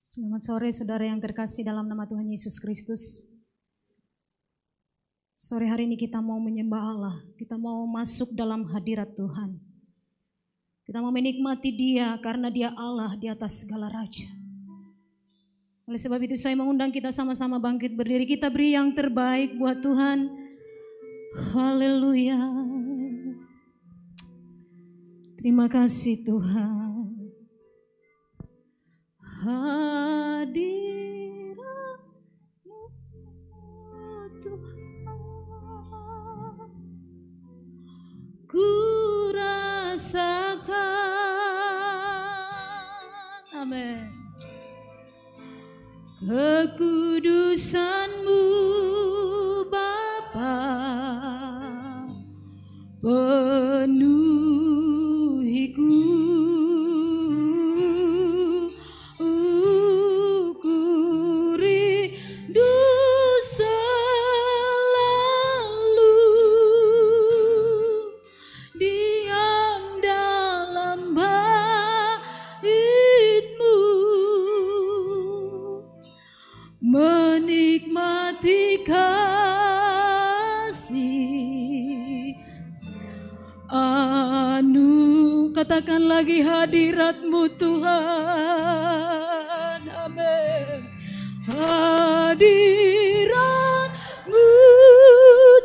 Selamat sore saudara yang terkasih dalam nama Tuhan Yesus Kristus. Sore hari ini kita mau menyembah Allah, kita mau masuk dalam hadirat Tuhan. Kita mau menikmati Dia karena Dia Allah di atas segala raja. Oleh sebab itu saya mengundang kita sama-sama bangkit berdiri, kita beri yang terbaik buat Tuhan. Haleluya. Terima kasih Tuhan. Hadirat-Mu Tuhan, ku rasakan, amin, kekudusan-Mu Bapa, penuhiku. Menikmati kasih katakan lagi hadirat-Mu Tuhan, amin. Hadirat-Mu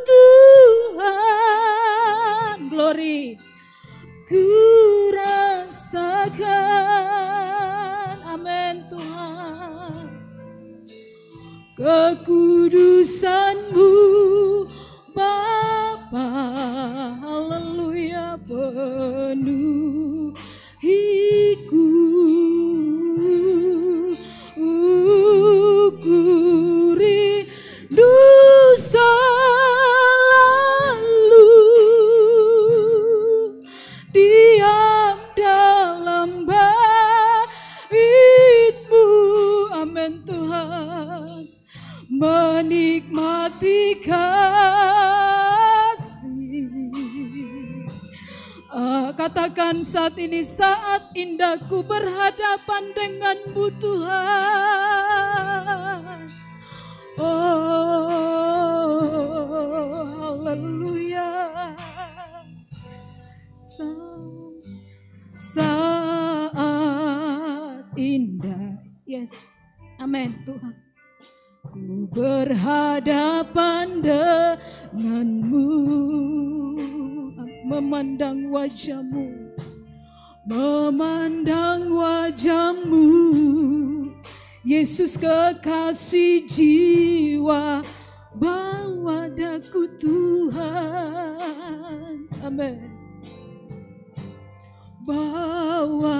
Tuhan, glory, ku rasakan, amin Tuhan, kekudusan-Mu Bapa, haleluya, penuhiku, ku rindu selalu diam dalam bait-Mu, amin Tuhan. Menikmati kasih, katakan saat ini saat indahku berhadapan dengan-Mu Tuhan. Oh, haleluya. Saat indah, yes, amin Tuhan. Ku berhadapan dengan-Mu, memandang wajah-Mu, memandang wajah-Mu, Yesus kekasih jiwa, bawa daku Tuhan, amin. Bawa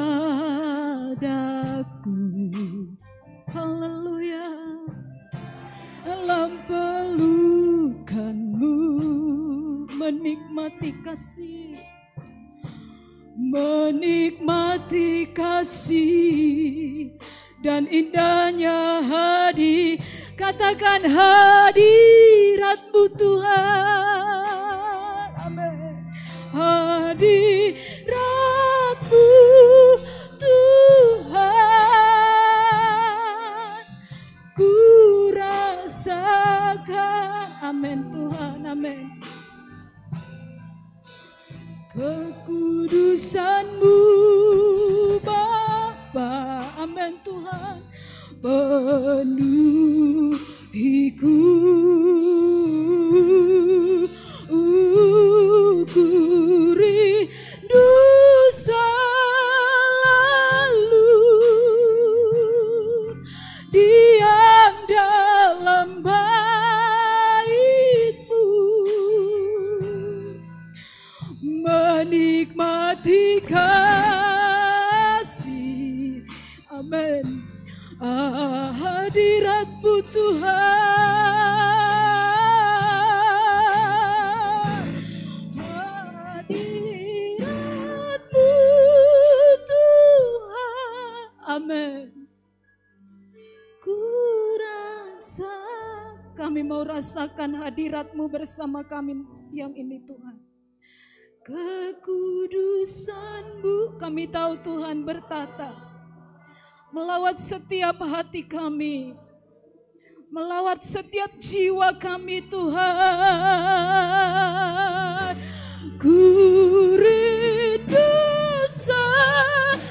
daku, haleluya, dalam pelukan-Mu, menikmati kasih, menikmati kasih dan indahnya katakan hadirat-Mu Tuhan, amin. Hadirat-Mu Tuhan, ku rasakan, amin Tuhan, amin. Kekudusan-Mu Bapa, amin Tuhan, penuhiku, ku rindu selalu diam dalam bait-Mu, menikmati kasih, amin. Hadirat-Mu Tuhan, hadirat-Mu Tuhan, amin. Ku rasa, kami mau rasakan hadirat-Mu bersama kami siang ini Tuhan. Kekudusan-Mu, kami tahu Tuhan bertata. melawat setiap hati kami, melawat setiap jiwa kami Tuhan. Ku rindu selalu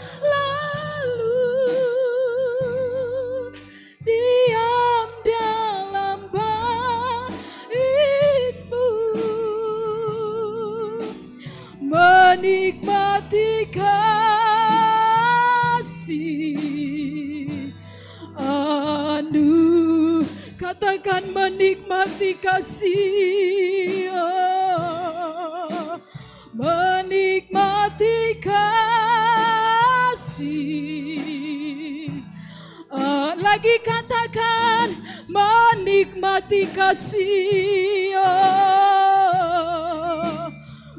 diam dalam bait-Mu, menikmati kasih anu, katakan menikmati kasih, menikmati kasih. Lagi katakan menikmati kasih,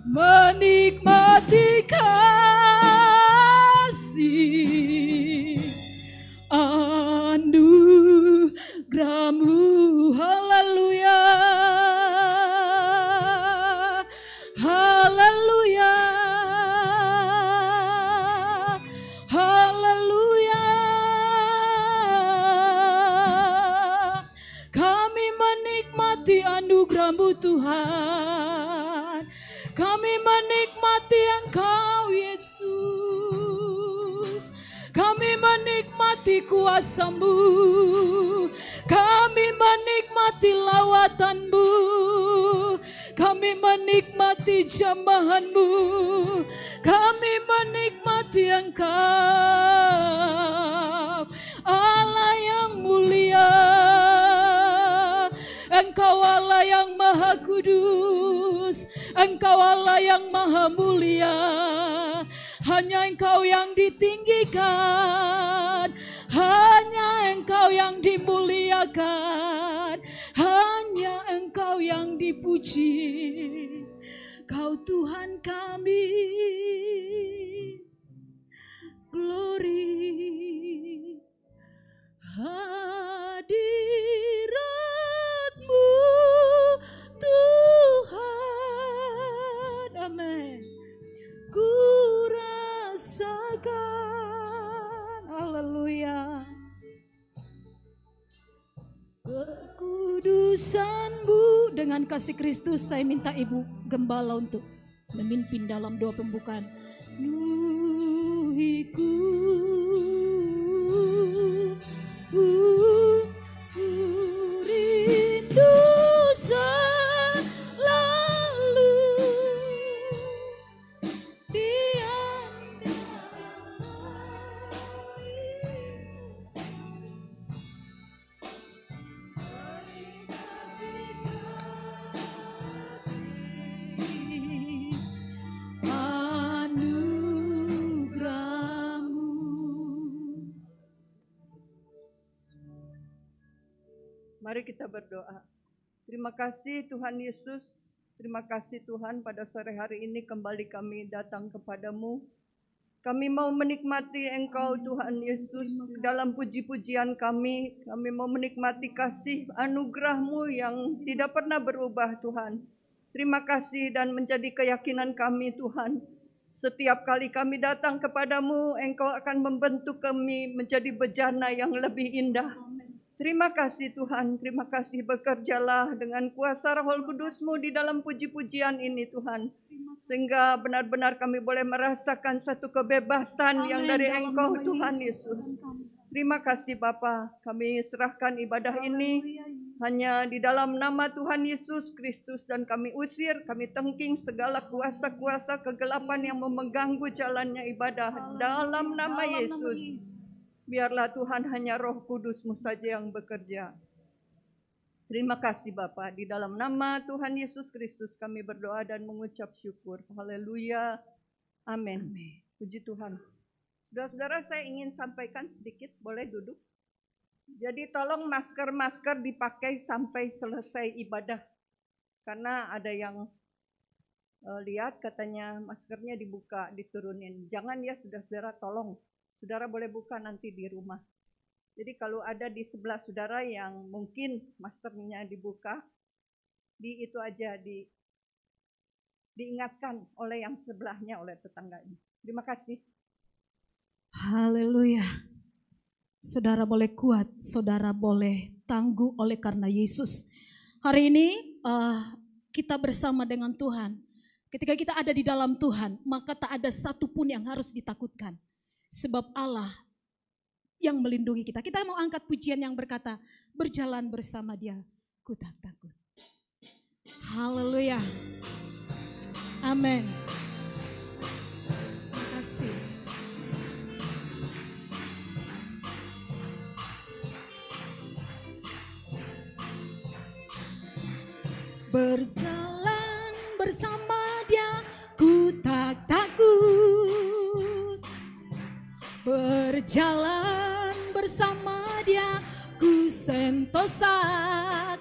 menikmati kasih anugerah-Mu. Haleluya, haleluya, haleluya. Kami menikmati anugerah-Mu Tuhan. Kami menikmati Engkau Yesus. Kami menikmati kuasa-Mu. Kami menikmati lawatan-Mu. Kami menikmati jamahan-Mu. Kami menikmati Engkau, Allah yang mulia. Engkau Allah yang maha kudus, Engkau Allah yang maha mulia. Hanya Engkau yang ditinggikan, hanya Engkau yang dimuliakan, hanya Engkau yang dipuji. Kau Tuhan kami, glory, hadirat-Mu Tuhan, amin. Ku rasakan, haleluya, kekudusan-Mu. Dengan kasih Kristus saya minta Ibu Gembala untuk memimpin dalam doa pembukaan. Nuhiku, ku rindu selalu diam anugerah-Mu. Mari kita berdoa. Terima kasih Tuhan Yesus. Terima kasih Tuhan, pada sore hari ini kembali kami datang kepadamu. Kami mau menikmati Engkau Tuhan Yesus dalam puji-pujian kami. Kami mau menikmati kasih anugerah-Mu yang tidak pernah berubah Tuhan. Terima kasih dan menjadi keyakinan kami Tuhan. Setiap kali kami datang kepadamu, Engkau akan membentuk kami menjadi bejana yang lebih indah. Terima kasih Tuhan, terima kasih, bekerjalah dengan kuasa Roh Kudus-Mu di dalam puji-pujian ini Tuhan. Sehingga benar-benar kami boleh merasakan satu kebebasan yang dari Engkau Tuhan Yesus. Terima kasih Bapa, kami serahkan ibadah ini hanya di dalam nama Tuhan Yesus Kristus, dan kami usir, kami tengking segala kuasa-kuasa kegelapan yang mengganggu jalannya ibadah dalam nama Yesus. Biarlah Tuhan hanya Roh Kudus-Mu saja yang bekerja. Terima kasih Bapa, di dalam nama Tuhan Yesus Kristus kami berdoa dan mengucap syukur. Haleluya. Amin. Puji Tuhan. Saudara-saudara, saya ingin sampaikan sedikit, boleh duduk? Jadi tolong masker-masker dipakai sampai selesai ibadah. Karena ada yang lihat katanya maskernya dibuka, diturunin. Jangan ya saudara-saudara, tolong. Saudara boleh buka nanti di rumah. Jadi kalau ada di sebelah saudara yang mungkin maskernya dibuka, itu aja diingatkan oleh yang sebelahnya, oleh tetangganya. Terima kasih. Haleluya. Saudara boleh kuat, saudara boleh tangguh oleh karena Yesus. Hari ini kita bersama dengan Tuhan. Ketika kita ada di dalam Tuhan, maka tak ada satupun yang harus ditakutkan. Sebab Allah yang melindungi kita. Kita mau angkat pujian yang berkata, berjalan bersama Dia, ku tak takut. Haleluya. Amin. Terima kasih. Berjalan bersama Dia, ku tak takut. Berjalan bersama Dia, ku sentosa,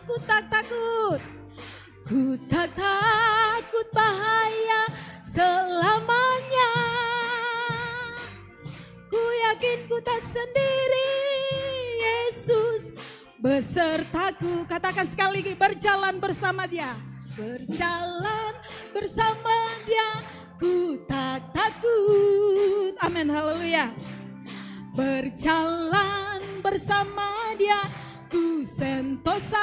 ku tak takut. Ku tak takut bahaya selamanya. Ku yakin ku tak sendiri, Yesus besertaku. Katakan sekali lagi, berjalan bersama Dia. Berjalan bersama Dia, ku tak takut. Amin, haleluya. Berjalan bersama Dia, ku sentosa.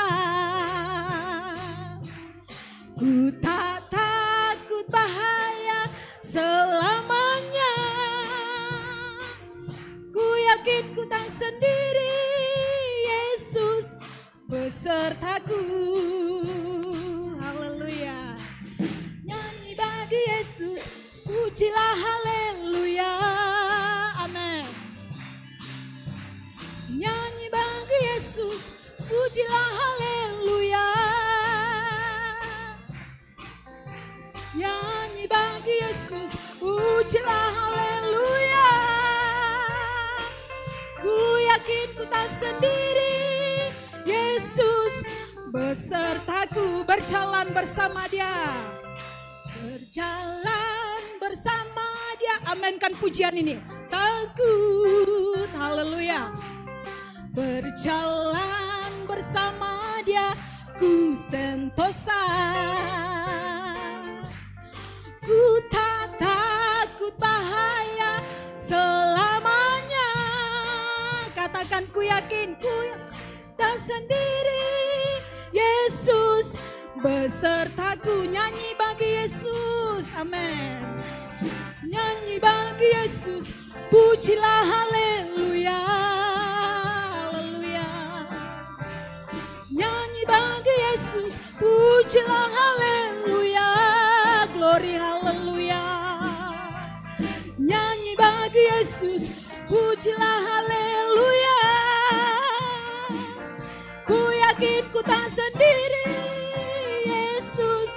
Ku tak takut bahaya selamanya. Ku yakin ku tak sendiri, Yesus besertaku. Haleluya. Nyanyi bagi Yesus, pujilah haleluya. Amin. Nyanyi bagi Yesus, pujilah haleluya. Nyanyi bagi Yesus, pujilah haleluya. Ku yakin ku tak sendiri, Yesus besertaku. Berjalan bersama Dia. Berjalan bersama Dia. Aminkan pujian ini. Takut, haleluya. Berjalan bersama Dia, ku sentosa. Ku tak takut bahaya selamanya. Katakan, ku yakin ku tak sendiri, Yesus besertaku. Nyanyi bagi Yesus, amin. Nyanyi bagi Yesus, pujilah haleluya. Haleluya. Nyanyi bagi Yesus, pujilah haleluya. Glory haleluya. Nyanyi bagi Yesus, pujilah haleluya. Ku yakin ku tak sendiri, Yesus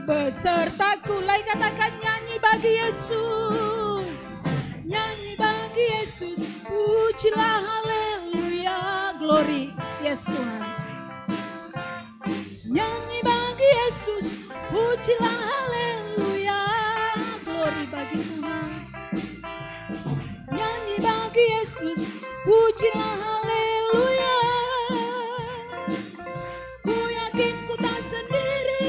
besertaku. Lai katakan, nyanyi bagi Yesus. Nyanyi bagi Yesus, pujilah haleluya. Glory, yes Tuhan. Nyanyi bagi Yesus, pujilah haleluya. Glory bagi Tuhan. Nyanyi bagi Yesus, pujilah haleluya. Ku yakin ku tak sendiri,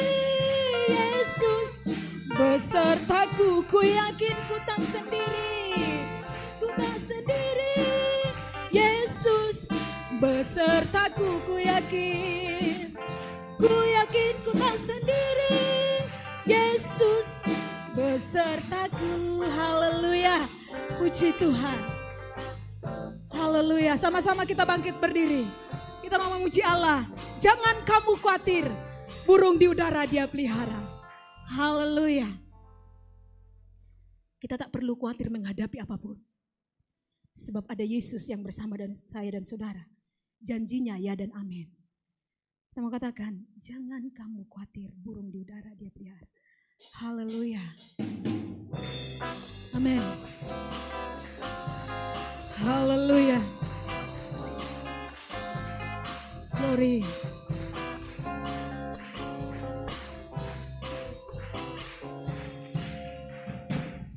Yesus besertaku. Ku yakin ku tak sendiri, ku tak sendiri, Yesus besertaku. Ku yakin ku tak sendiri, Yesus besertaku. Haleluya, puji Tuhan. Haleluya, sama-sama kita bangkit berdiri. Kita mau memuji Allah. Jangan kamu khawatir, burung di udara Dia pelihara. Haleluya. Kita tak perlu khawatir menghadapi apapun. Sebab ada Yesus yang bersama dan saya dan saudara. Janjinya ya dan amin. Kita mau katakan, jangan kamu khawatir, burung di udara Dia pelihara. Haleluya. Amin. Haleluya. Glory.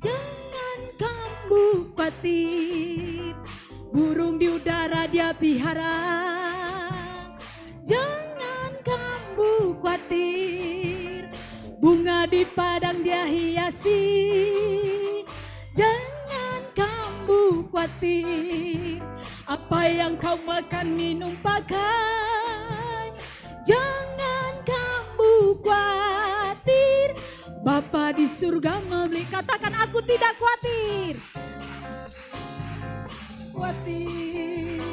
Jangan kamu khawatir, burung di udara Dia pelihara. Jangan kamu khawatir, bunga di padang Dia hiasi. Jangan kamu khawatir, apa yang kau makan minum pakai, jangan kamu khawatir, Bapa di surga membeli. Katakan aku tidak khawatir. Khawatir,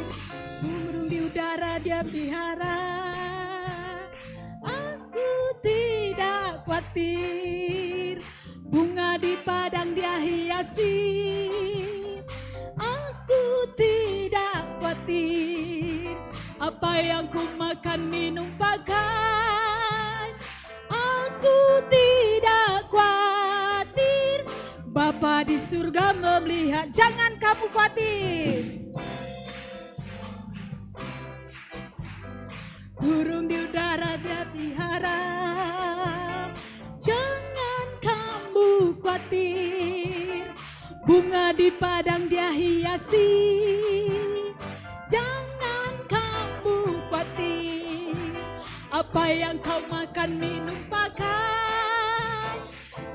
burung di udara dia pelihara, aku tidak khawatir, bunga di padang dia hiasi, aku tidak khawatir, apa yang ku makan minum pakai, aku tidak khawatir, Bapa di surga melihat. Jangan kamu khawatir. Burung di udara dia pelihara, jangan kamu khawatir, bunga di padang dia hiasi, jangan kamu khawatir, apa yang kau makan minum pakai,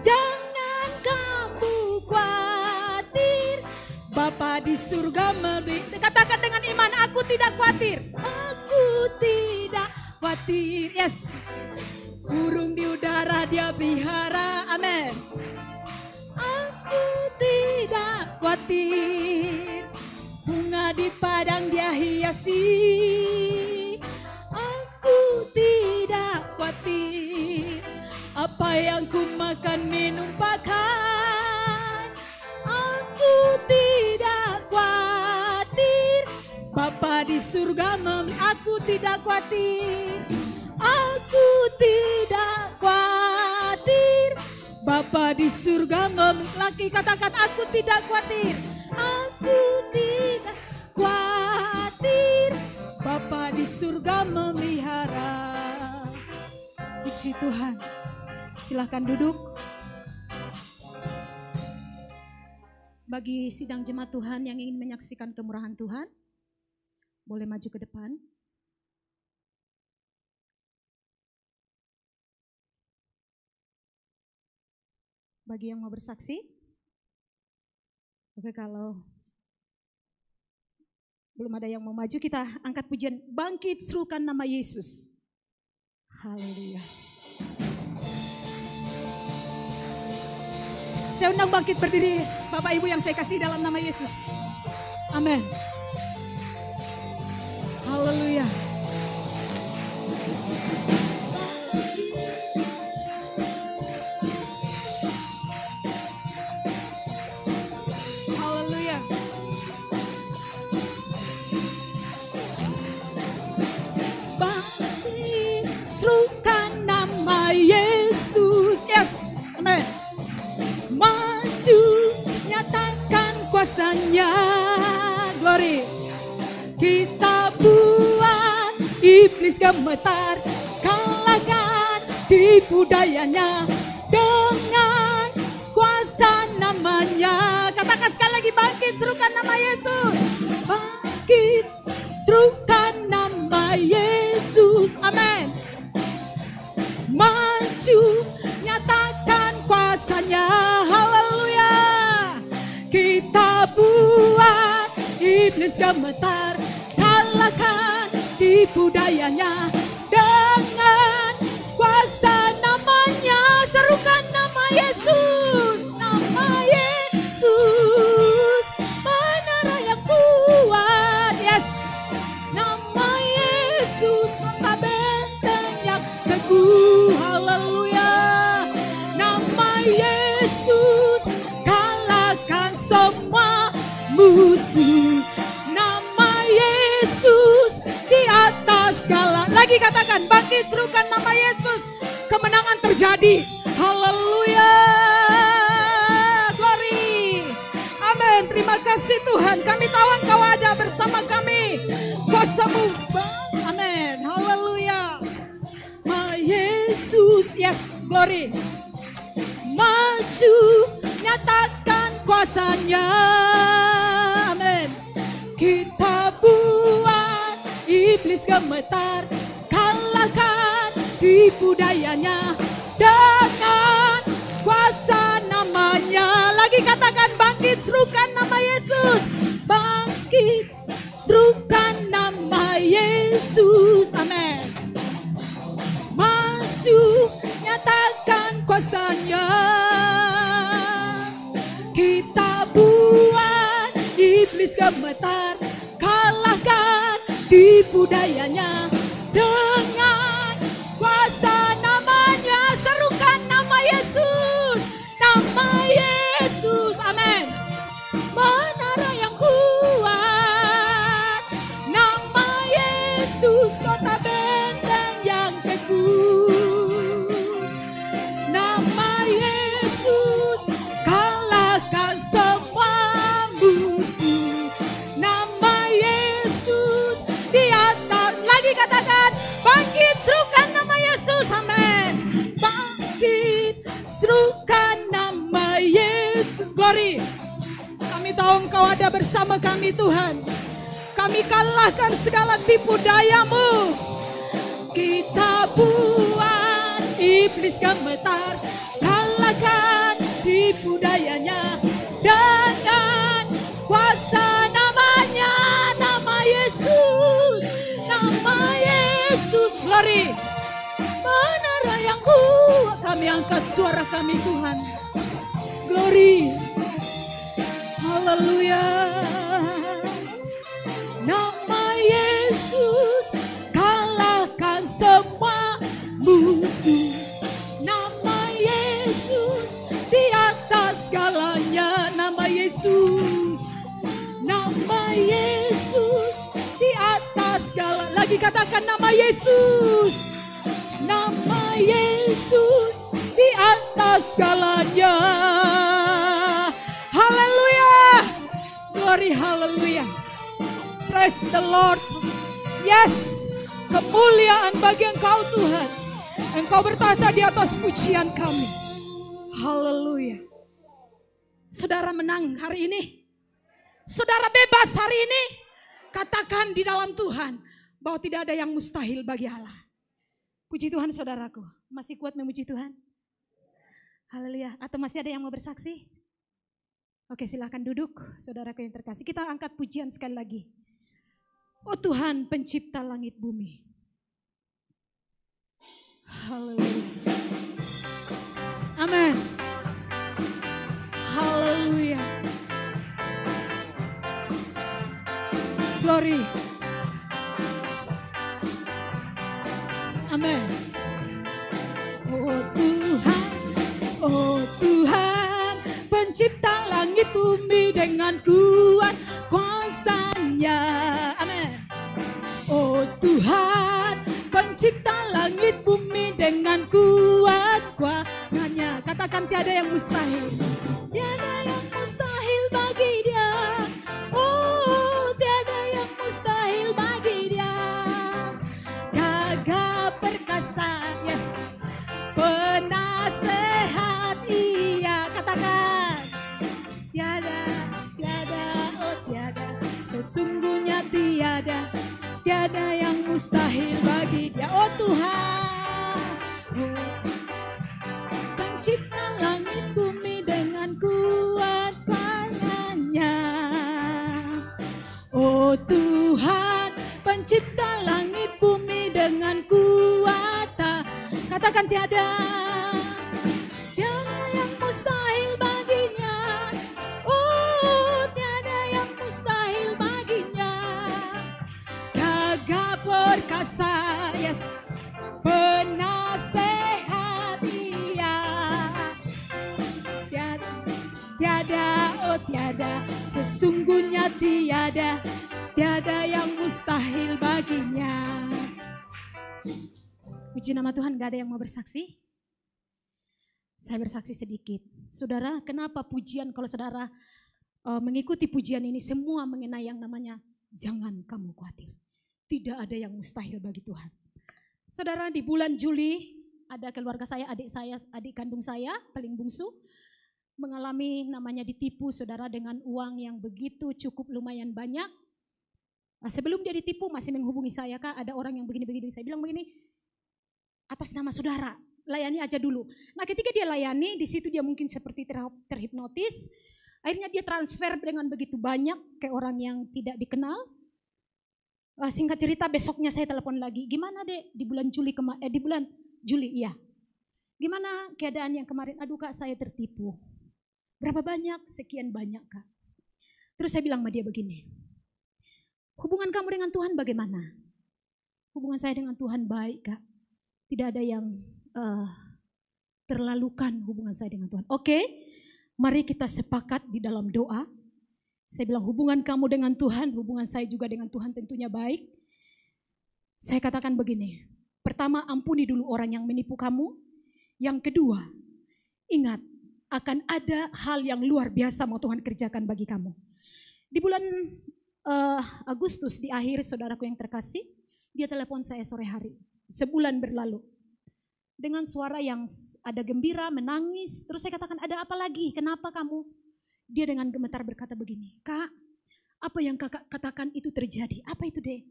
jangan kamu khawatir, Bapa di surga memberi. Katakan dengan iman, aku tidak khawatir. Aku tidak khawatir. Yes. Burung di udara dia pelihara. Amin. Aku tidak khawatir, bunga di padang dia hiasi, aku tidak khawatir, apa yang ku makan minum pakai, aku tidak khawatir, Bapa di surga aku tidak khawatir, aku tidak khawatir, Bapa di surga laki katakan aku tidak khawatir, aku tidak khawatir, Bapa di surga memelihara. Puji Tuhan. Silahkan duduk. Bagi sidang jemaat Tuhan yang ingin menyaksikan kemurahan Tuhan, boleh maju ke depan. Bagi yang mau bersaksi, oke, kalau belum ada yang mau maju, kita angkat pujian bangkit serukan nama Yesus. Haleluya. Saya undang bangkit berdiri Bapak Ibu yang saya kasih dalam nama Yesus. Amin. Haleluya. Haleluya. Bangkit serukan nama Yesus. Yes. Amin. Maju nyatakan kuasanya. Glory. Kita buat iblis gemetar, kalahkan tipu dayanya dengan kuasa namanya. Katakan sekali lagi, bangkit serukan nama Yesus. Bangkit serukan nama Yesus. Amin. Maju nyatakan kuasanya. Haleluya. Kita buat iblis gemetar, kalahkan tipu dayanya dengan kuasa namanya. Serukan nama Yesus, nama Yesus, menara yang kuat. Yes, nama Yesus, kota benteng yang teguh. Haleluya. Nama Yesus kalahkan semua musuh. Nama Yesus di atas segala. Lagi katakan, bangkit serukan nama Yesus. Kemenangan terjadi. Haleluya. Glory. Amin. Terima kasih Tuhan. Kami tahu Engkau ada bersama kami. Kuasa-Mu. Amin. Haleluya. Ma Yesus. Yes. Glory. Maju nyatakan kuasanya. Amin. Kita buat iblis gemetar, kalahkan tipu dayanya dengan kuasa namanya. Lagi katakan, bangkit serukan nama Yesus. Bangkit serukan gemetar, kalahkan tipu dayanya dengan kuasa namanya. Serukan nama Yesus, nama Yesus, amin. Menara yang kuat, nama Yesus, kota benteng yang teguh. Nama Yesus kalahkan semua musuh. Nama Yesus di atas. Lagi katakan, bangkit serukan nama Yesus, amin. Bangkit serukan nama Yesus. Glory. Kami tahu Engkau ada bersama kami, Tuhan. Kami kalahkan segala tipu dayamu. Kita buat iblis gemetar, kalahkan tipu dayanya dengan kuasa namanya, nama Yesus, nama Yesus. Glory. Menara yang kuat. Kami angkat suara kami, Tuhan. Glory. Haleluya. Nama Yesus kalahkan semua musuh. Nama Yesus di atas segalanya. Nama Yesus, nama Yesus di atas segala. Lagi katakan nama Yesus, nama Yesus di atas segalanya. Haleluya. Glory, haleluya. Praise the Lord. Yes, kemuliaan bagi Engkau, Tuhan. Engkau bertahta di atas pujian kami. Haleluya. Saudara menang hari ini. Saudara bebas hari ini. Katakan di dalam Tuhan bahwa tidak ada yang mustahil bagi Allah. Puji Tuhan, saudaraku. Masih kuat memuji Tuhan? Haleluya. Atau masih ada yang mau bersaksi? Oke, silakan duduk, saudaraku yang terkasih. Kita angkat pujian sekali lagi. Oh Tuhan, pencipta langit bumi. Haleluya. Amin. Haleluya. Glory. Amin. Oh Tuhan, pencipta langit bumi dengan kuat kuasa-Nya. Amin. Oh Tuhan, pencipta langit bumi dengan kuat kuasa-Nya. Katakan tiada yang mustahil. Tiada yang mustahil bagi Dia. Oh, tiada yang mustahil bagi Dia. Gagah perkasa, yes. Penasehat Ia. Katakan tiada, tiada, oh tiada. Sesungguhnya tiada, tiada yang mustahil bagi Dia. Oh Tuhan, oh, pencipta langit bumi dengan kuat tangannya. Oh Tuhan, pencipta langit bumi dengan kuat. Katakan tiada, tiada yang mustahil baginya. Oh, tiada yang mustahil baginya. Gagah perkasa, yes. Penasehat Ia. Tiada, tiada, oh tiada. Sesungguhnya tiada, tiada yang mustahil baginya. Puji nama Tuhan, gak ada yang mau bersaksi? Saya bersaksi sedikit. Saudara, kenapa pujian, kalau saudara mengikuti pujian ini semua mengenai yang namanya jangan kamu khawatir. Tidak ada yang mustahil bagi Tuhan. Saudara, di bulan Juli ada keluarga saya, adik kandung saya, paling bungsu, mengalami namanya ditipu, saudara, dengan uang yang begitu cukup lumayan banyak. Sebelum dia ditipu masih menghubungi saya, Kak, ada orang yang begini-begini. Saya bilang begini, atas nama saudara, layani aja dulu. Nah, ketika dia layani, di situ dia mungkin seperti terhipnotis. Akhirnya dia transfer dengan begitu banyak ke orang yang tidak dikenal. Singkat cerita, besoknya saya telepon lagi. Gimana Dek di bulan Juli di bulan Juli, iya. Gimana keadaan yang kemarin? Aduh Kak, saya tertipu. Berapa banyak? Sekian banyak Kak. Terus saya bilang sama dia begini, hubungan kamu dengan Tuhan bagaimana? Hubungan saya dengan Tuhan baik, Kak. Tidak ada yang terlalukan hubungan saya dengan Tuhan. Oke, mari kita sepakat di dalam doa. Saya bilang hubungan kamu dengan Tuhan, hubungan saya juga dengan Tuhan tentunya baik. Saya katakan begini, pertama ampuni dulu orang yang menipu kamu. Yang kedua, ingat akan ada hal yang luar biasa mau Tuhan kerjakan bagi kamu. Di bulan Agustus di akhir, saudaraku yang terkasih, dia telepon saya sore hari, sebulan berlalu. Dengan suara yang ada gembira, menangis. Terus saya katakan, ada apa lagi? Kenapa kamu? Dia dengan gemetar berkata begini, Kak, apa yang kakak katakan itu terjadi. Apa itu deh?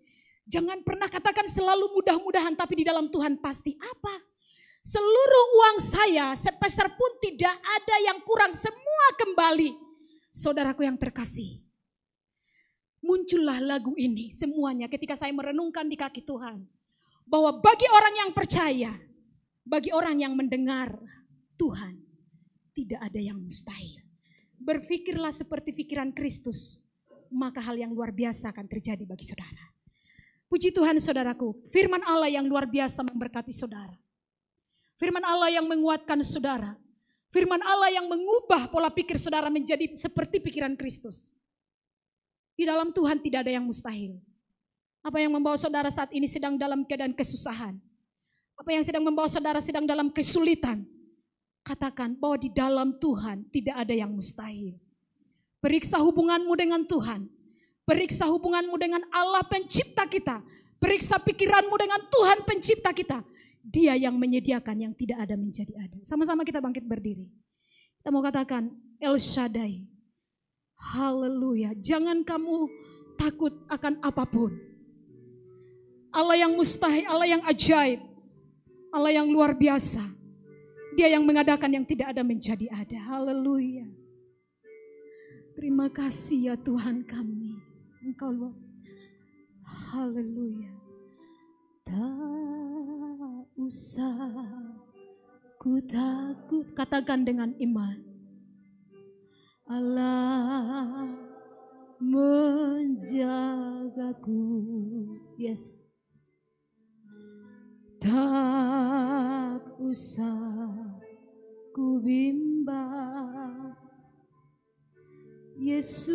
Jangan pernah katakan selalu mudah-mudahan, tapi di dalam Tuhan pasti. Apa? Seluruh uang saya, sepeser pun tidak ada yang kurang, semua kembali. Saudaraku yang terkasih, muncullah lagu ini semuanya ketika saya merenungkan di kaki Tuhan. Bahwa bagi orang yang percaya, bagi orang yang mendengar Tuhan, tidak ada yang mustahil. Berpikirlah seperti pikiran Kristus, maka hal yang luar biasa akan terjadi bagi saudara. Puji Tuhan saudaraku, firman Allah yang luar biasa memberkati saudara. Firman Allah yang menguatkan saudara. Firman Allah yang mengubah pola pikir saudara menjadi seperti pikiran Kristus. Di dalam Tuhan tidak ada yang mustahil. Apa yang membawa saudara saat ini sedang dalam keadaan kesusahan? Apa yang sedang membawa saudara sedang dalam kesulitan? Katakan bahwa di dalam Tuhan tidak ada yang mustahil. Periksa hubunganmu dengan Tuhan. Periksa hubunganmu dengan Allah pencipta kita. Periksa pikiranmu dengan Tuhan pencipta kita. Dia yang menyediakan yang tidak ada menjadi ada. Sama-sama kita bangkit berdiri. Kita mau katakan El Shaddai. Haleluya. Jangan kamu takut akan apapun. Allah yang mustahil, Allah yang ajaib. Allah yang luar biasa. Dia yang mengadakan yang tidak ada menjadi ada. Haleluya. Terima kasih ya Tuhan kami. Engkau luar. Haleluya. Tak usah ku takut. Katakan dengan iman. Allah menjagaku. Yes. Tak usah ku bimbang. Yesus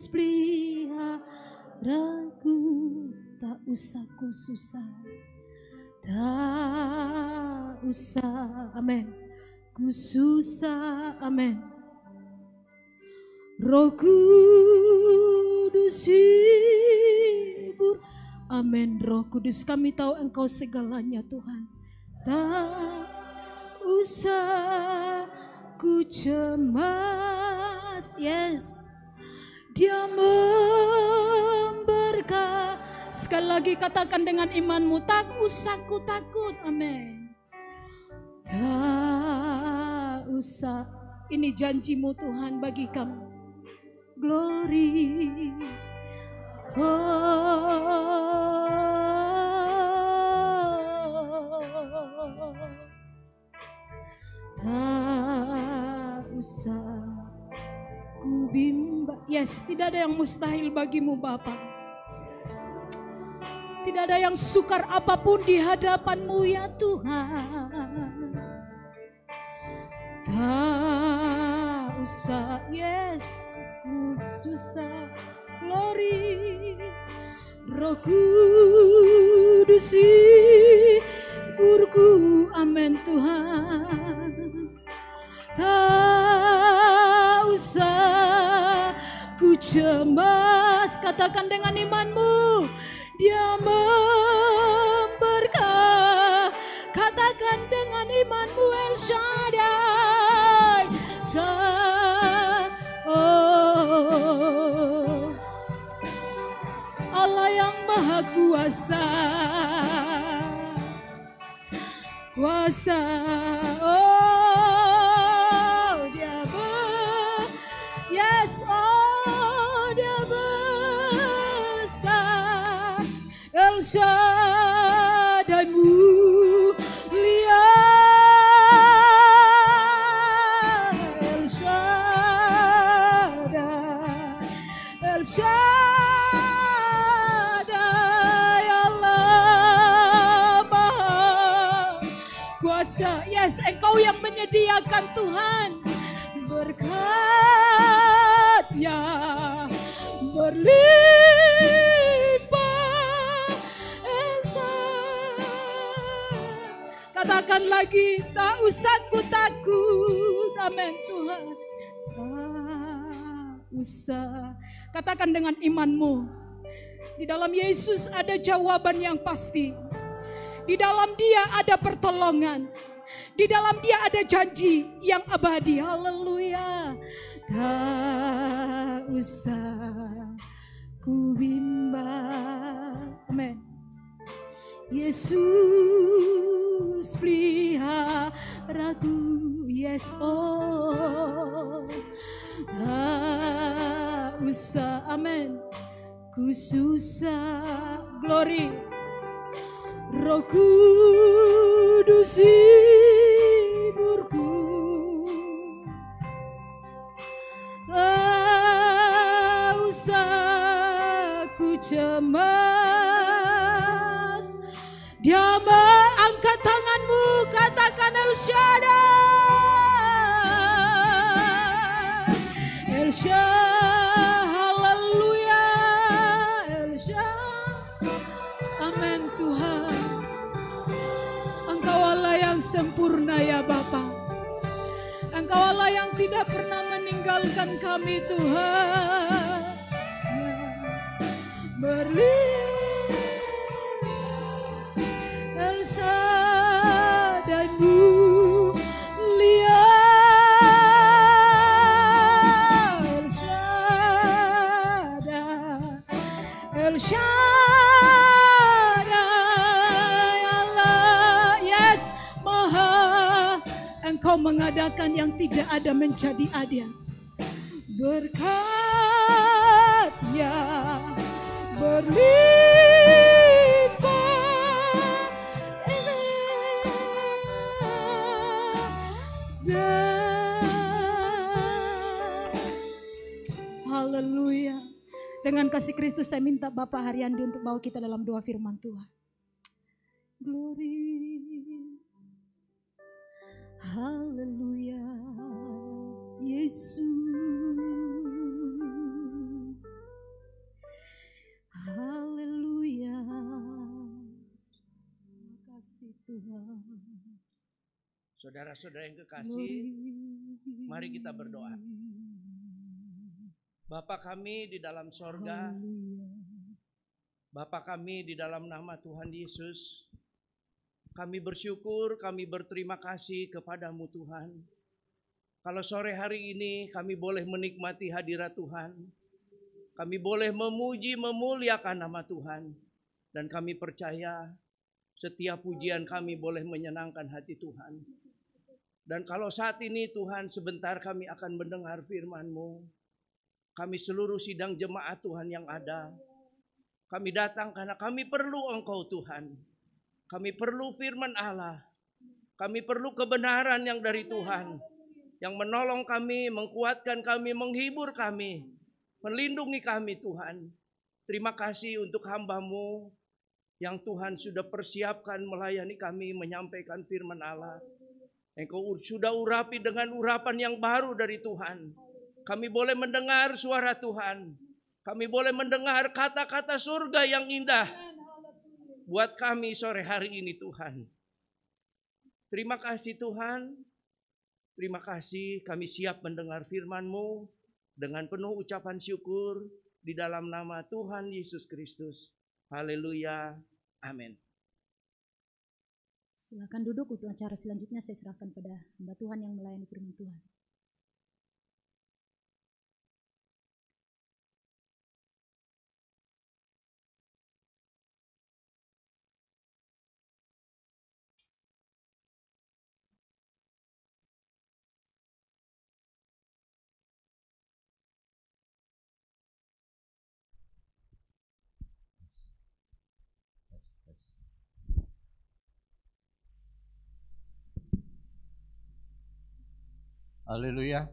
peliharaku. Tak usah ku susah. Tak usah. Amin. Ku susah. Amin. Roh Kudus hibur. Amin. Roh Kudus, kami tahu Engkau segalanya Tuhan. Tak usah ku cemas. Yes. Dia memberkati. Sekali lagi katakan dengan imanmu. Tak usah ku takut. Amin. Tak usah. Ini janjimu Tuhan bagi kami. Glory. Tak usah ku bimbang. Yes, tidak ada yang mustahil bagimu Bapa. Tidak ada yang sukar apapun di hadapanmu ya Tuhan. Tak usah, yes, ku susah. Glory. Roh Kudus hiburku. Amin Tuhan. Tak usah ku cemas. Katakan dengan imanmu. Dia memberkati. Katakan dengan imanmu El Shaddai. Oh, Allah yang maha kuasa. Kuasa. Oh, dia yes, oh, dia besar. El Shaddai mulia. El Shaddai. Yesus, Engkau yang menyediakan Tuhan. Berkat-Nya berlimpah Esa. Katakan lagi, tak usah ku takut. Amin Tuhan. Tak usah. Katakan dengan imanmu. Di dalam Yesus ada jawaban yang pasti. Di dalam Dia ada pertolongan. Di dalam Dia ada janji yang abadi. Haleluya. Tak usah ku bimbang. Amin. Yesus peliharaku. Yes, oh. Tak usah. Amin. Ku susah. Glory. Roh Kudus hiburku. Tak usah ku cemas. Dia mengangkat tanganmu, katakan El Shaddai. El Shaddai, haleluya. El Shaddai. Amin Tuhan. Engkau Allah yang sempurna ya Bapa. Engkau Allah yang tidak pernah meninggalkan kami Tuhan. El Shaddai mulia. El Shaddai. El Shaddai Allah. Yes, Maha. Engkau mengadakan yang tidak ada menjadi ada. Berkat-Nya berlimpah. Haleluya. Dengan kasih Kristus saya minta Bapak Haryandi untuk bawa kita dalam doa firman Tuhan. Glory. Haleluya. Yesus. Haleluya. Terima kasih Tuhan. Saudara-saudara yang kekasih, mari kita berdoa. Bapa kami di dalam sorga, Bapa kami di dalam nama Tuhan Yesus, kami bersyukur, kami berterima kasih kepadamu Tuhan. Kalau sore hari ini kami boleh menikmati hadirat Tuhan, kami boleh memuji, memuliakan nama Tuhan, dan kami percaya setiap pujian kami boleh menyenangkan hati Tuhan. Dan kalau saat ini Tuhan sebentar kami akan mendengar firman-Mu, kami seluruh sidang jemaat Tuhan yang ada, kami datang karena kami perlu Engkau Tuhan. Kami perlu firman Allah. Kami perlu kebenaran yang dari Tuhan. Yang menolong kami, menguatkan kami, menghibur kami. Melindungi kami Tuhan. Terima kasih untuk hamba-Mu yang Tuhan sudah persiapkan melayani kami menyampaikan firman Allah. Engkau sudah urapi dengan urapan yang baru dari Tuhan. Kami boleh mendengar suara Tuhan. Kami boleh mendengar kata-kata surga yang indah buat kami sore hari ini Tuhan. Terima kasih Tuhan. Terima kasih kami siap mendengar firman-Mu dengan penuh ucapan syukur di dalam nama Tuhan Yesus Kristus. Haleluya. Amin. Silakan duduk untuk acara selanjutnya saya serahkan pada hamba Tuhan yang melayani firman Tuhan. Haleluya.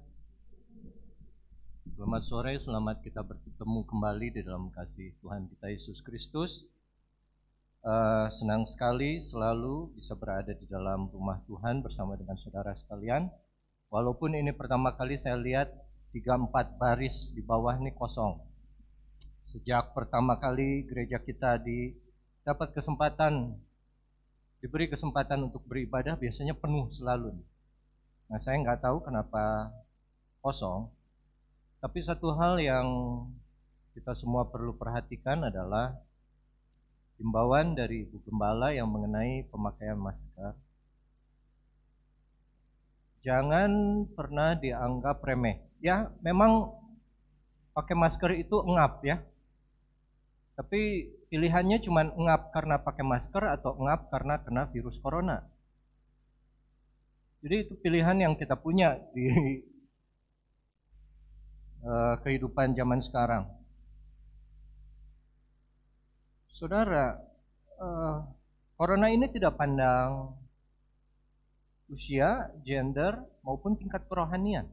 Selamat sore, selamat kita bertemu kembali di dalam kasih Tuhan kita Yesus Kristus. Senang sekali selalu bisa berada di dalam rumah Tuhan bersama dengan saudara sekalian. Walaupun ini pertama kali saya lihat 3-4 baris di bawah ini kosong. Sejak pertama kali gereja kita diberi kesempatan untuk beribadah, biasanya penuh selalu. Nah, saya nggak tahu kenapa kosong. Tapi satu hal yang kita semua perlu perhatikan adalah himbauan dari Ibu Gembala yang mengenai pemakaian masker. Jangan pernah dianggap remeh. Ya, memang pakai masker itu engap ya. Tapi pilihannya cuma engap karena pakai masker atau engap karena kena virus corona. Jadi itu pilihan yang kita punya di kehidupan zaman sekarang. Saudara, corona ini tidak pandang usia, gender, maupun tingkat kerohanian.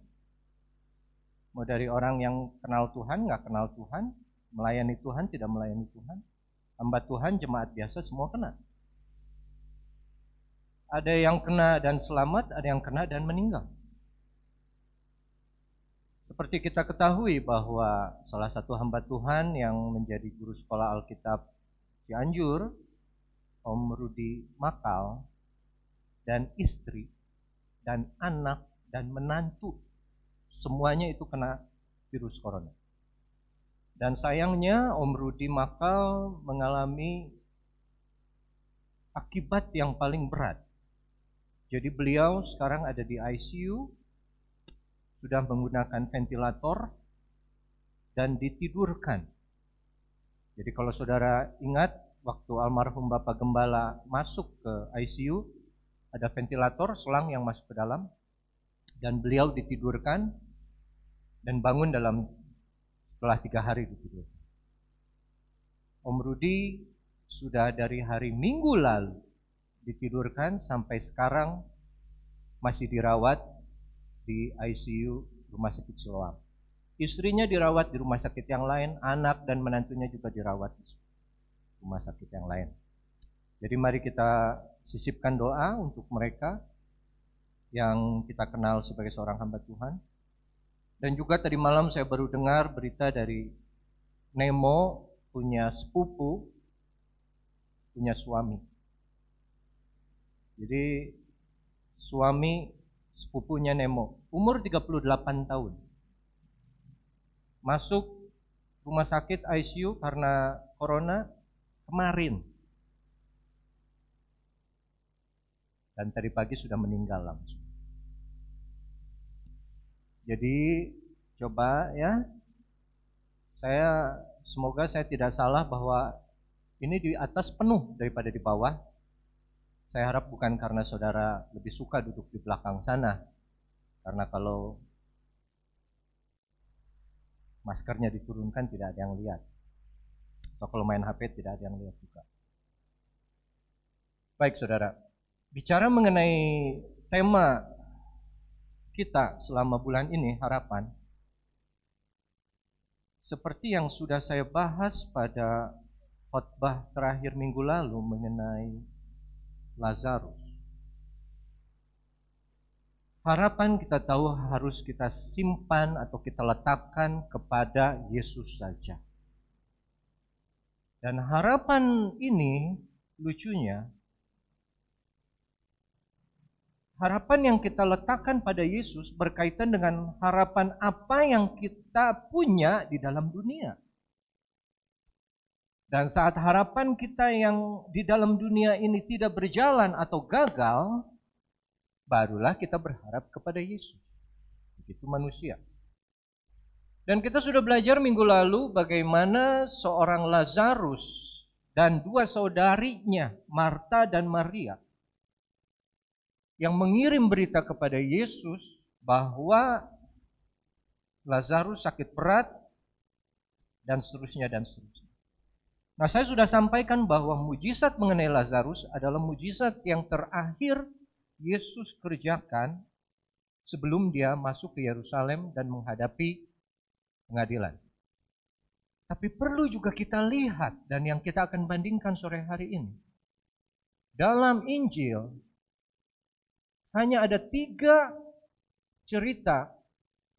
Mau dari orang yang kenal Tuhan, nggak kenal Tuhan, melayani Tuhan, tidak melayani Tuhan, hamba Tuhan, jemaat biasa, semua kena. Ada yang kena dan selamat, ada yang kena dan meninggal. Seperti kita ketahui bahwa salah satu hamba Tuhan yang menjadi guru sekolah Alkitab Cianjur, Om Rudi Makal, dan istri, dan anak, dan menantu, semuanya itu kena virus corona. Dan sayangnya Om Rudi Makal mengalami akibat yang paling berat. Jadi beliau sekarang ada di ICU, sudah menggunakan ventilator, dan ditidurkan. Jadi kalau saudara ingat, waktu almarhum Bapak Gembala masuk ke ICU, ada ventilator, selang yang masuk ke dalam, dan beliau ditidurkan, dan bangun setelah 3 hari ditidurkan. Om Rudi sudah dari hari Minggu lalu ditidurkan, sampai sekarang masih dirawat di ICU Rumah Sakit Siloam. Istrinya dirawat di rumah sakit yang lain, anak dan menantunya juga dirawat di rumah sakit yang lain. Jadi mari kita sisipkan doa untuk mereka yang kita kenal sebagai seorang hamba Tuhan. Dan juga tadi malam saya baru dengar berita dari Nemo, punya sepupu, punya suami. Jadi suami sepupunya Nemo, umur 38 tahun. Masuk rumah sakit ICU karena corona kemarin. Dan tadi pagi sudah meninggal langsung. Jadi coba ya, semoga saya tidak salah bahwa ini di atas penuh daripada di bawah. Saya harap bukan karena saudara lebih suka duduk di belakang sana. Karena kalau maskernya diturunkan tidak ada yang lihat. Atau kalau main HP tidak ada yang lihat juga. Baik saudara, bicara mengenai tema kita selama bulan ini, harapan. Seperti yang sudah saya bahas pada khotbah terakhir minggu lalu mengenai Lazarus. Harapan kita tahu harus kita simpan atau kita letakkan kepada Yesus saja. Dan harapan ini lucunya, harapan yang kita letakkan pada Yesus berkaitan dengan harapan apa yang kita punya di dalam dunia. Dan saat harapan kita yang di dalam dunia ini tidak berjalan atau gagal, barulah kita berharap kepada Yesus. Begitu manusia. Dan kita sudah belajar minggu lalu bagaimana seorang Lazarus dan 2 saudarinya, Marta dan Maria, yang mengirim berita kepada Yesus bahwa Lazarus sakit berat dan seterusnya dan seterusnya. Nah, saya sudah sampaikan bahwa mujizat mengenai Lazarus adalah mujizat yang terakhir Yesus kerjakan sebelum dia masuk ke Yerusalem dan menghadapi pengadilan. Tapi perlu juga kita lihat dan yang kita akan bandingkan sore hari ini. Dalam Injil hanya ada 3 cerita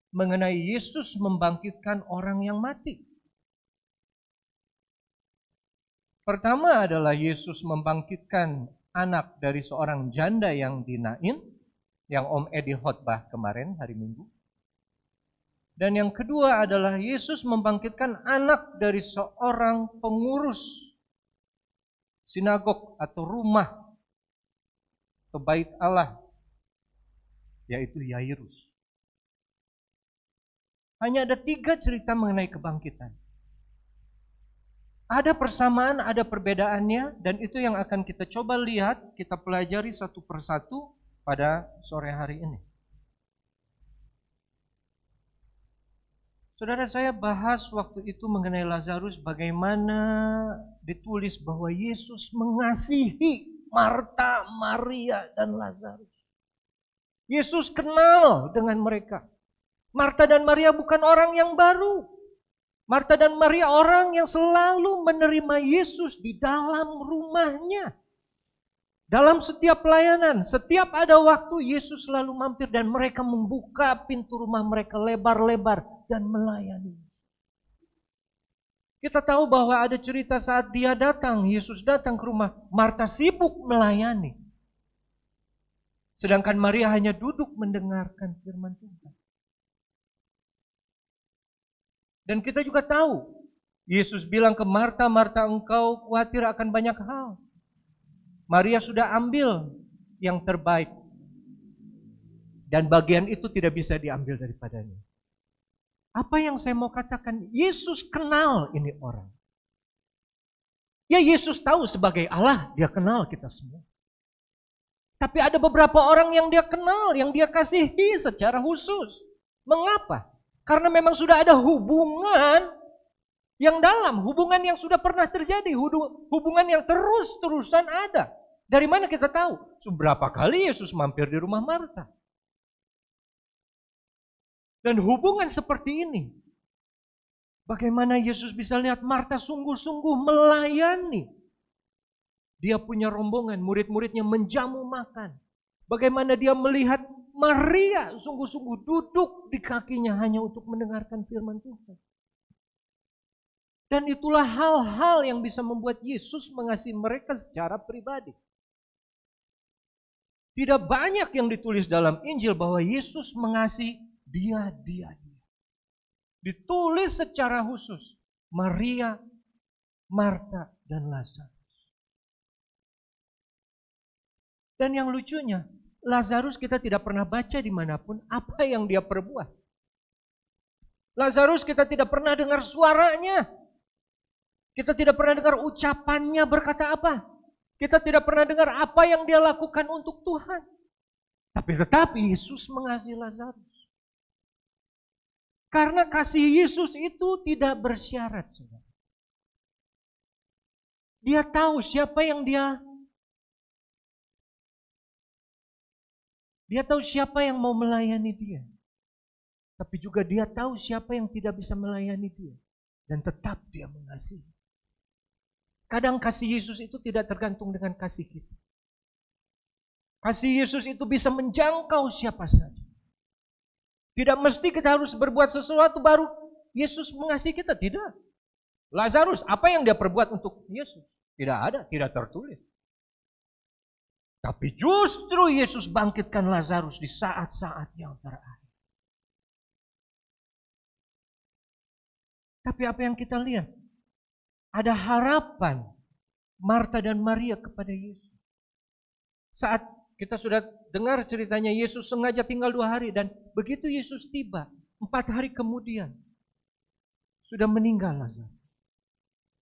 mengenai Yesus membangkitkan orang yang mati. Pertama adalah Yesus membangkitkan anak dari seorang janda yang di Nain, yang Om Edi khotbah kemarin hari Minggu. Dan yang kedua adalah Yesus membangkitkan anak dari seorang pengurus sinagog atau rumah atau bait Allah, yaitu Yairus. Hanya ada 3 cerita mengenai kebangkitan. Ada persamaan, ada perbedaannya, dan itu yang akan kita coba lihat, kita pelajari satu persatu pada sore hari ini. Saudara, saya bahas waktu itu mengenai Lazarus, bagaimana ditulis bahwa Yesus mengasihi Marta, Maria, dan Lazarus. Yesus kenal dengan mereka. Marta dan Maria bukan orang yang baru. Marta dan Maria orang yang selalu menerima Yesus di dalam rumahnya. Dalam setiap pelayanan, setiap ada waktu Yesus selalu mampir dan mereka membuka pintu rumah mereka lebar-lebar dan melayani. Kita tahu bahwa ada cerita saat dia datang, Yesus datang ke rumah, Marta sibuk melayani. Sedangkan Maria hanya duduk mendengarkan firman Tuhan. Dan kita juga tahu, Yesus bilang ke Marta, Marta engkau khawatir akan banyak hal. Maria sudah ambil yang terbaik. Dan bagian itu tidak bisa diambil daripadanya. Apa yang saya mau katakan? Yesus kenal ini orang. Ya Yesus tahu sebagai Allah, dia kenal kita semua. Tapi ada beberapa orang yang dia kenal, yang dia kasihi secara khusus. Mengapa? Karena memang sudah ada hubungan yang dalam, hubungan yang sudah pernah terjadi, hubungan yang terus-terusan ada. Dari mana kita tahu? Seberapa kali Yesus mampir di rumah Marta. Dan hubungan seperti ini, bagaimana Yesus bisa lihat Marta sungguh-sungguh melayani. Dia punya rombongan, murid-muridnya menjamu makan. Bagaimana dia melihat Maria sungguh-sungguh duduk di kakinya hanya untuk mendengarkan firman Tuhan. Dan itulah hal-hal yang bisa membuat Yesus mengasihi mereka secara pribadi. Tidak banyak yang ditulis dalam Injil bahwa Yesus mengasihi dia. Ditulis secara khusus. Maria, Marta, dan Lazarus. Dan yang lucunya, Lazarus kita tidak pernah baca dimanapun apa yang dia perbuat. Lazarus kita tidak pernah dengar suaranya. Kita tidak pernah dengar ucapannya berkata apa. Kita tidak pernah dengar apa yang dia lakukan untuk Tuhan. Tapi tetapi Yesus mengasihi Lazarus. Karena kasih Yesus itu tidak bersyarat. Dia tahu siapa yang Dia tahu siapa yang mau melayani dia. Tapi juga dia tahu siapa yang tidak bisa melayani dia. Dan tetap dia mengasihi. Kadang kasih Yesus itu tidak tergantung dengan kasih kita. Kasih Yesus itu bisa menjangkau siapa saja. Tidak mesti kita harus berbuat sesuatu baru Yesus mengasihi kita. Tidak. Lazarus, apa yang dia perbuat untuk Yesus? Tidak ada, tidak tertulis. Tapi justru Yesus bangkitkan Lazarus di saat-saat yang terakhir. Tapi apa yang kita lihat? Ada harapan Marta dan Maria kepada Yesus. Saat kita sudah dengar ceritanya, Yesus sengaja tinggal 2 hari. Dan begitu Yesus tiba, 4 hari kemudian, sudah meninggal Lazarus.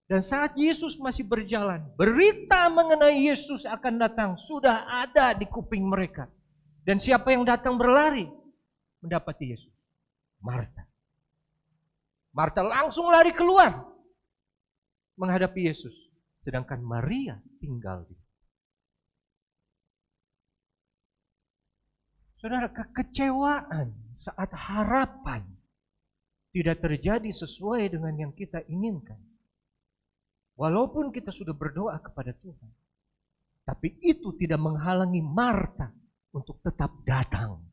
Dan saat Yesus masih berjalan, berita mengenai Yesus akan datang sudah ada di kuping mereka. Dan siapa yang datang berlari mendapati Yesus? Marta. Marta langsung lari keluar menghadapi Yesus. Sedangkan Maria tinggal di. Saudara, kekecewaan saat harapan tidak terjadi sesuai dengan yang kita inginkan, walaupun kita sudah berdoa kepada Tuhan, tapi itu tidak menghalangi Marta untuk tetap datang.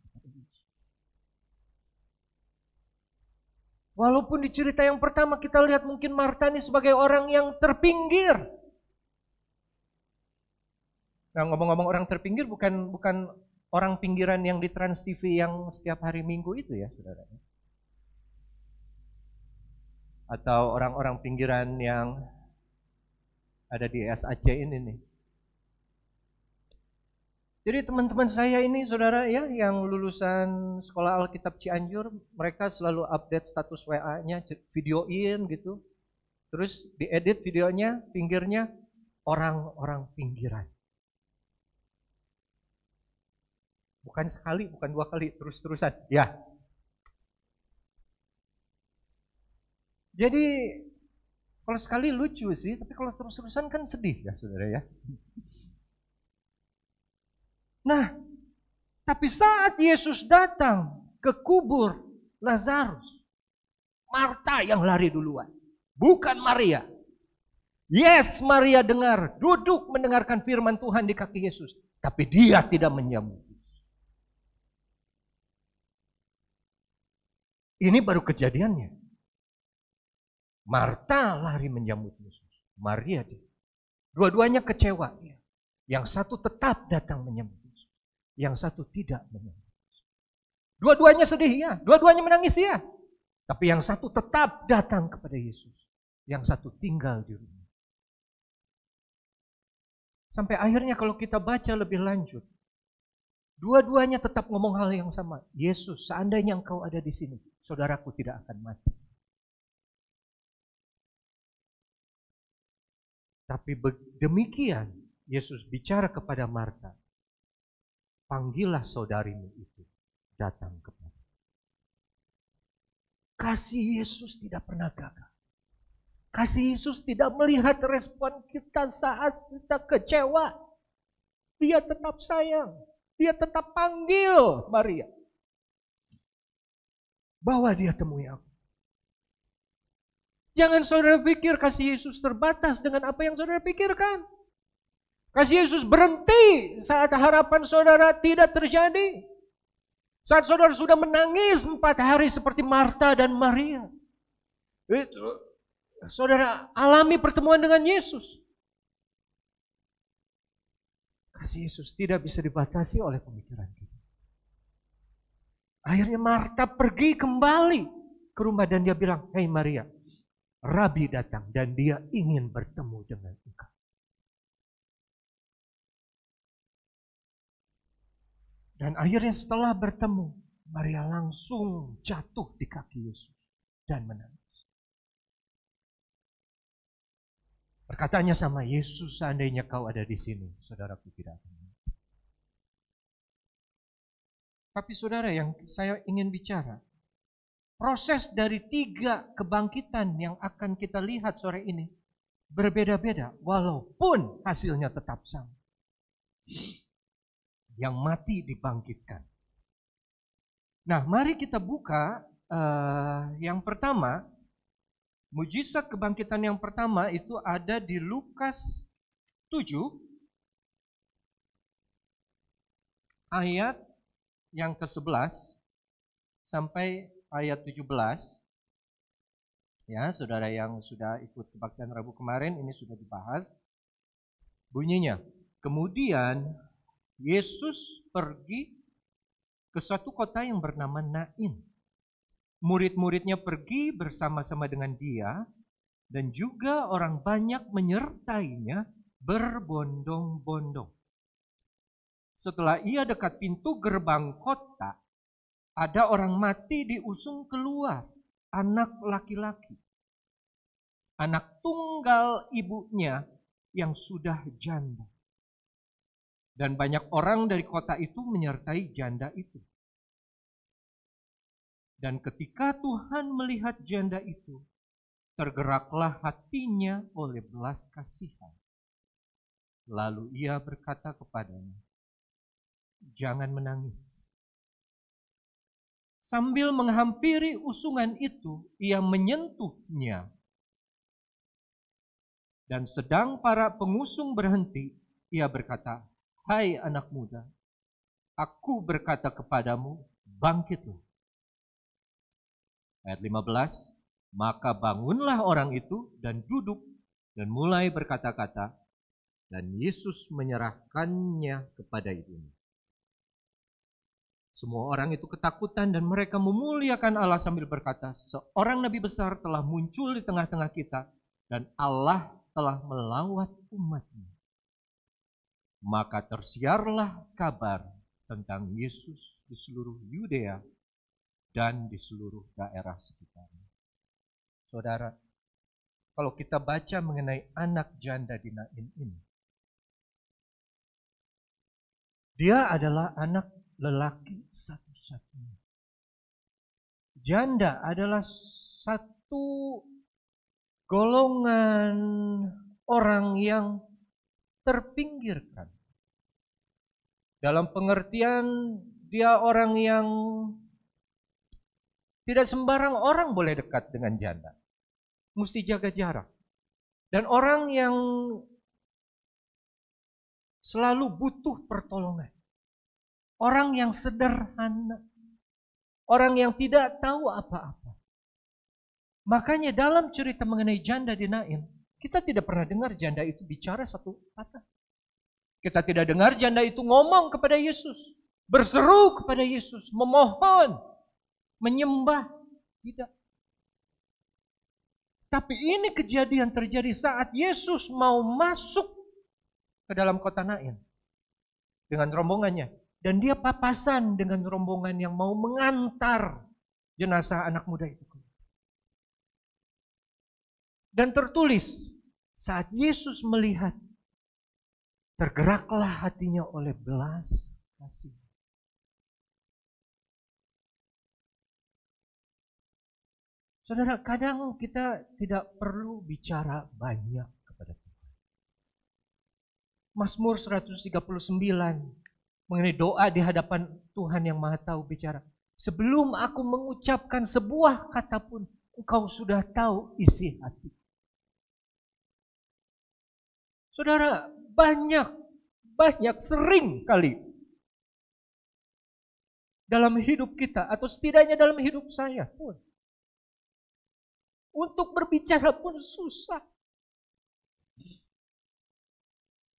Walaupun di cerita yang pertama kita lihat mungkin Marta ini sebagai orang yang terpinggir. Nah, ngomong-ngomong orang terpinggir bukan orang pinggiran yang di Trans TV yang setiap hari Minggu itu ya, saudara. Atau orang-orang pinggiran yang ada di SAC ini nih. Jadi teman-teman saya ini saudara ya yang lulusan sekolah Alkitab Cianjur, mereka selalu update status WA-nya, videoin gitu. Terus diedit videonya, pinggirnya orang-orang pinggiran. Bukan sekali, bukan dua kali, terus-terusan. Ya. Jadi kalau sekali lucu sih, tapi kalau terus-terusan kan sedih ya saudara ya. Nah, tapi saat Yesus datang ke kubur Lazarus, Marta yang lari duluan, bukan Maria. Yes, Maria dengar, duduk mendengarkan firman Tuhan di kaki Yesus, tapi dia tidak menyambut. Ini baru kejadiannya. Marta lari menyambut Yesus, Maria tidak. Dua-duanya kecewa. Yang satu tetap datang menyambut. Yang satu tidak menangis. Dua-duanya sedih ya, dua-duanya menangis ya. Tapi yang satu tetap datang kepada Yesus. Yang satu tinggal di rumah. Sampai akhirnya kalau kita baca lebih lanjut, dua-duanya tetap ngomong hal yang sama. Yesus, seandainya engkau ada di sini, saudaraku tidak akan mati. Tapi demikian Yesus bicara kepada Marta. Panggillah saudarimu itu datang kepada. Kasih Yesus tidak pernah gagal. Kasih Yesus tidak melihat respon kita saat kita kecewa. Dia tetap sayang. Dia tetap panggil Maria. Bawa dia temui aku. Jangan saudara pikir kasih Yesus terbatas dengan apa yang saudara pikirkan. Kasih Yesus berhenti saat harapan saudara tidak terjadi. Saat saudara sudah menangis 4 hari seperti Marta dan Maria. Itu, saudara alami pertemuan dengan Yesus. Kasih Yesus tidak bisa dibatasi oleh pemikiran kita. Akhirnya Marta pergi kembali ke rumah dan dia bilang, "Hei Maria, Rabi datang dan dia ingin bertemu dengan engkau." Dan akhirnya setelah bertemu, Maria langsung jatuh di kaki Yesus dan menangis. Berkatanya sama Yesus, seandainya kau ada di sini, saudaraku tidak akan mati. Tapi saudara yang saya ingin bicara, proses dari 3 kebangkitan yang akan kita lihat sore ini berbeda-beda, walaupun hasilnya tetap sama. Yang mati dibangkitkan. Nah, mari kita buka yang pertama. Mujizat kebangkitan yang pertama itu ada di Lukas 7 ayat yang ke-11 sampai ayat 17. Ya, saudara yang sudah ikut kebaktian Rabu kemarin ini sudah dibahas. Bunyinya, kemudian Yesus pergi ke suatu kota yang bernama Nain. Murid-muridnya pergi bersama-sama dengan dia dan juga orang banyak menyertainya berbondong-bondong. Setelah ia dekat pintu gerbang kota, ada orang mati diusung keluar, anak laki-laki. Anak tunggal ibunya yang sudah janda. Dan banyak orang dari kota itu menyertai janda itu. Dan ketika Tuhan melihat janda itu, tergeraklah hatinya oleh belas kasihan. Lalu ia berkata kepadanya, "Jangan menangis." Sambil menghampiri usungan itu, ia menyentuhnya. Dan sedang para pengusung berhenti, ia berkata, "Hai anak muda, aku berkata kepadamu, bangkitlah." Ayat 15, maka bangunlah orang itu dan duduk dan mulai berkata-kata, dan Yesus menyerahkannya kepada ibunya. Semua orang itu ketakutan dan mereka memuliakan Allah sambil berkata, seorang nabi besar telah muncul di tengah-tengah kita dan Allah telah melawat umatnya. Maka tersiarlah kabar tentang Yesus di seluruh Yudea dan di seluruh daerah sekitarnya. Saudara, kalau kita baca mengenai anak janda di Nain ini, dia adalah anak lelaki satu-satunya. Janda adalah satu golongan orang yang terpinggirkan. Dalam pengertian dia orang yang tidak sembarang orang boleh dekat dengan janda. Mesti jaga jarak. Dan orang yang selalu butuh pertolongan. Orang yang sederhana. Orang yang tidak tahu apa-apa. Makanya dalam cerita mengenai janda di Nain, kita tidak pernah dengar janda itu bicara satu kata. Kita tidak dengar janda itu ngomong kepada Yesus. Berseru kepada Yesus. Memohon. Menyembah. Tidak. Tapi ini kejadian terjadi saat Yesus mau masuk ke dalam kota Nain. Dengan rombongannya. Dan dia papasan dengan rombongan yang mau mengantar jenazah anak muda itu. Dan tertulis, saat Yesus melihat, tergeraklah hatinya oleh belas kasih. Saudara, kadang kita tidak perlu bicara banyak kepada Tuhan. Mazmur 139 mengenai doa di hadapan Tuhan yang Maha Tahu bicara, sebelum aku mengucapkan sebuah kata pun, engkau sudah tahu isi hati. Saudara, banyak sering kali dalam hidup kita, atau setidaknya dalam hidup saya pun, untuk berbicara pun susah.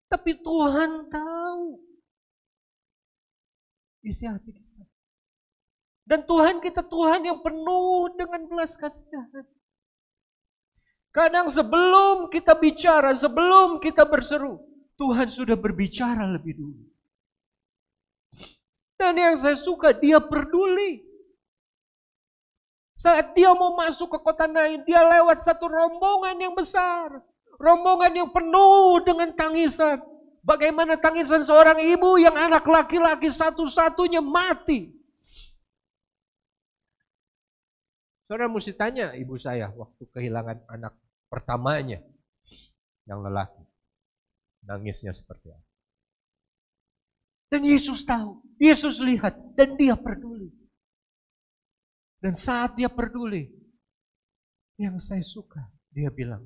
Tapi Tuhan tahu isi hati kita. Dan Tuhan kita Tuhan yang penuh dengan belas kasihan. Kadang sebelum kita bicara, sebelum kita berseru, Tuhan sudah berbicara lebih dulu. Dan yang saya suka, dia peduli. Saat dia mau masuk ke kota Nain, dia lewat satu rombongan yang besar. Rombongan yang penuh dengan tangisan. Bagaimana tangisan seorang ibu yang anak laki-laki satu-satunya mati. Saudara mesti tanya ibu saya waktu kehilangan anak pertamanya yang lelaki. Nangisnya seperti apa. Dan Yesus tahu, Yesus lihat dan dia peduli. Dan saat dia peduli, yang saya suka, dia bilang,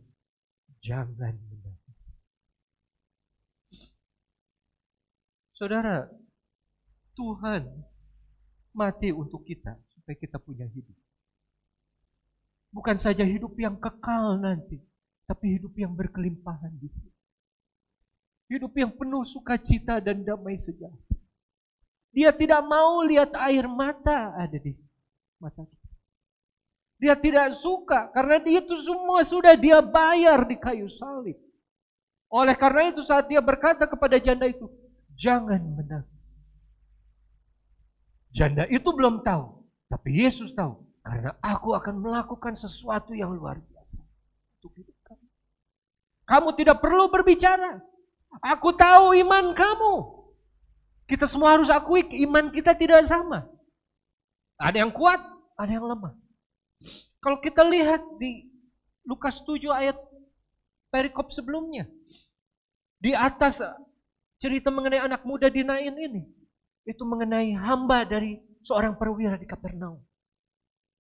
jangan menangis. Saudara, Tuhan mati untuk kita supaya kita punya hidup. Bukan saja hidup yang kekal nanti, tapi hidup yang berkelimpahan di sini. Hidup yang penuh sukacita dan damai sejahtera. Dia tidak mau lihat air mata ada di mata kita. Dia tidak suka karena itu semua sudah dia bayar di kayu salib. Oleh karena itu saat dia berkata kepada janda itu, jangan menangis. Janda itu belum tahu, tapi Yesus tahu. Karena aku akan melakukan sesuatu yang luar biasa untuk hidup kamu. Kamu tidak perlu berbicara. Aku tahu iman kamu. Kita semua harus akui iman kita tidak sama. Ada yang kuat, ada yang lemah. Kalau kita lihat di Lukas 7 ayat perikop sebelumnya. Di atas cerita mengenai anak muda di Nain ini. Itu mengenai hamba dari seorang perwira di Kapernaum.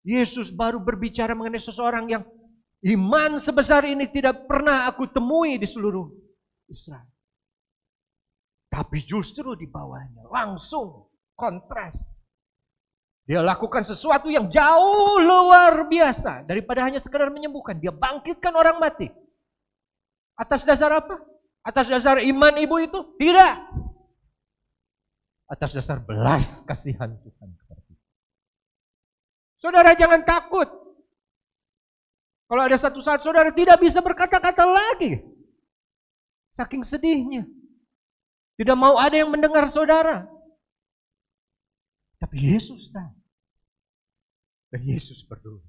Yesus baru berbicara mengenai seseorang yang iman sebesar ini tidak pernah aku temui di seluruh Israel. Tapi justru di bawahnya langsung kontras. Dia lakukan sesuatu yang jauh luar biasa daripada hanya sekedar menyembuhkan. Dia bangkitkan orang mati. Atas dasar apa? Atas dasar iman ibu itu? Tidak. Atas dasar belas kasihan Tuhan kepada kita. Saudara jangan takut. Kalau ada satu saat saudara tidak bisa berkata-kata lagi. Saking sedihnya. Tidak mau ada yang mendengar saudara. Tapi Yesus tahu. Dan Yesus peduli.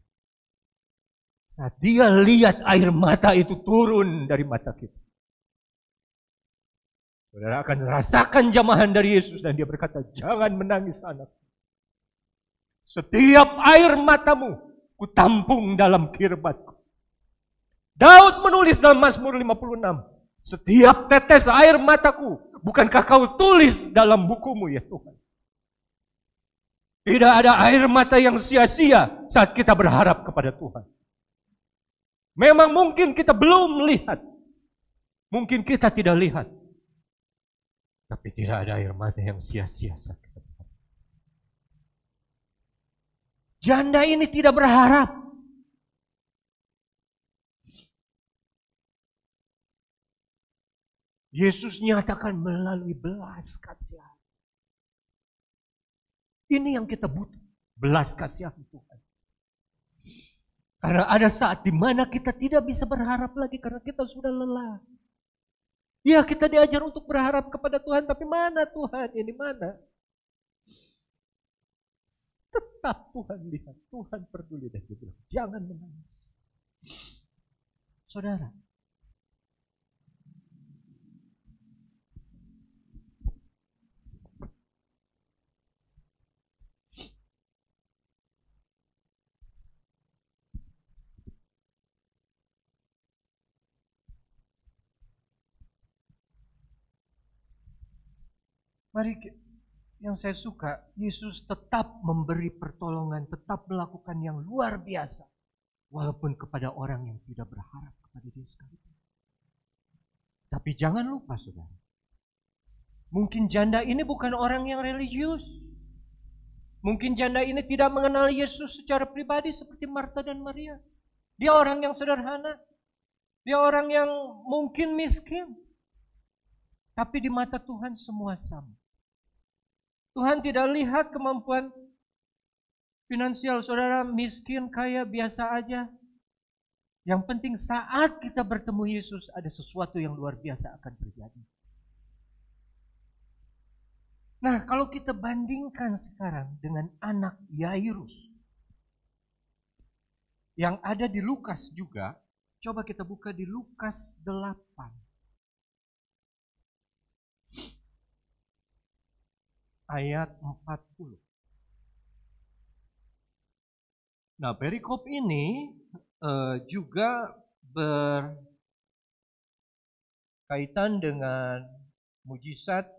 Saat dia lihat air mata itu turun dari mata kita. Saudara akan rasakan jamahan dari Yesus dan dia berkata, jangan menangis anak. Setiap air matamu kutampung dalam kirbatku. Daud menulis dalam Mazmur 56. Setiap tetes air mataku, bukankah kau tulis dalam bukumu ya Tuhan? Tidak ada air mata yang sia-sia saat kita berharap kepada Tuhan. Memang mungkin kita belum melihat. Mungkin kita tidak lihat. Tapi tidak ada air mata yang sia-sia saat kita berharap. Janda ini tidak berharap. Yesus nyatakan melalui belas kasihan. Ini yang kita butuh. Belas kasihan Tuhan. Karena ada saat di mana kita tidak bisa berharap lagi karena kita sudah lelah. Ya kita diajar untuk berharap kepada Tuhan, tapi mana Tuhan? Ini mana? Tetap Tuhan lihat, Tuhan peduli dan dia bilang, jangan menangis. Saudara, mari, yang saya suka, Yesus tetap memberi pertolongan, tetap melakukan yang luar biasa. Walaupun kepada orang yang tidak berharap kepada dia sekalipun. Tapi jangan lupa saudara, mungkin janda ini bukan orang yang religius. Mungkin janda ini tidak mengenal Yesus secara pribadi seperti Marta dan Maria. Dia orang yang sederhana. Dia orang yang mungkin miskin. Tapi di mata Tuhan semua sama. Tuhan tidak lihat kemampuan finansial saudara, miskin, kaya, biasa aja. Yang penting saat kita bertemu Yesus ada sesuatu yang luar biasa akan terjadi. Nah, kalau kita bandingkan sekarang dengan anak Yairus yang ada di Lukas juga, coba kita buka di Lukas 8. Ayat 40. Nah, perikop ini juga berkaitan dengan mujizat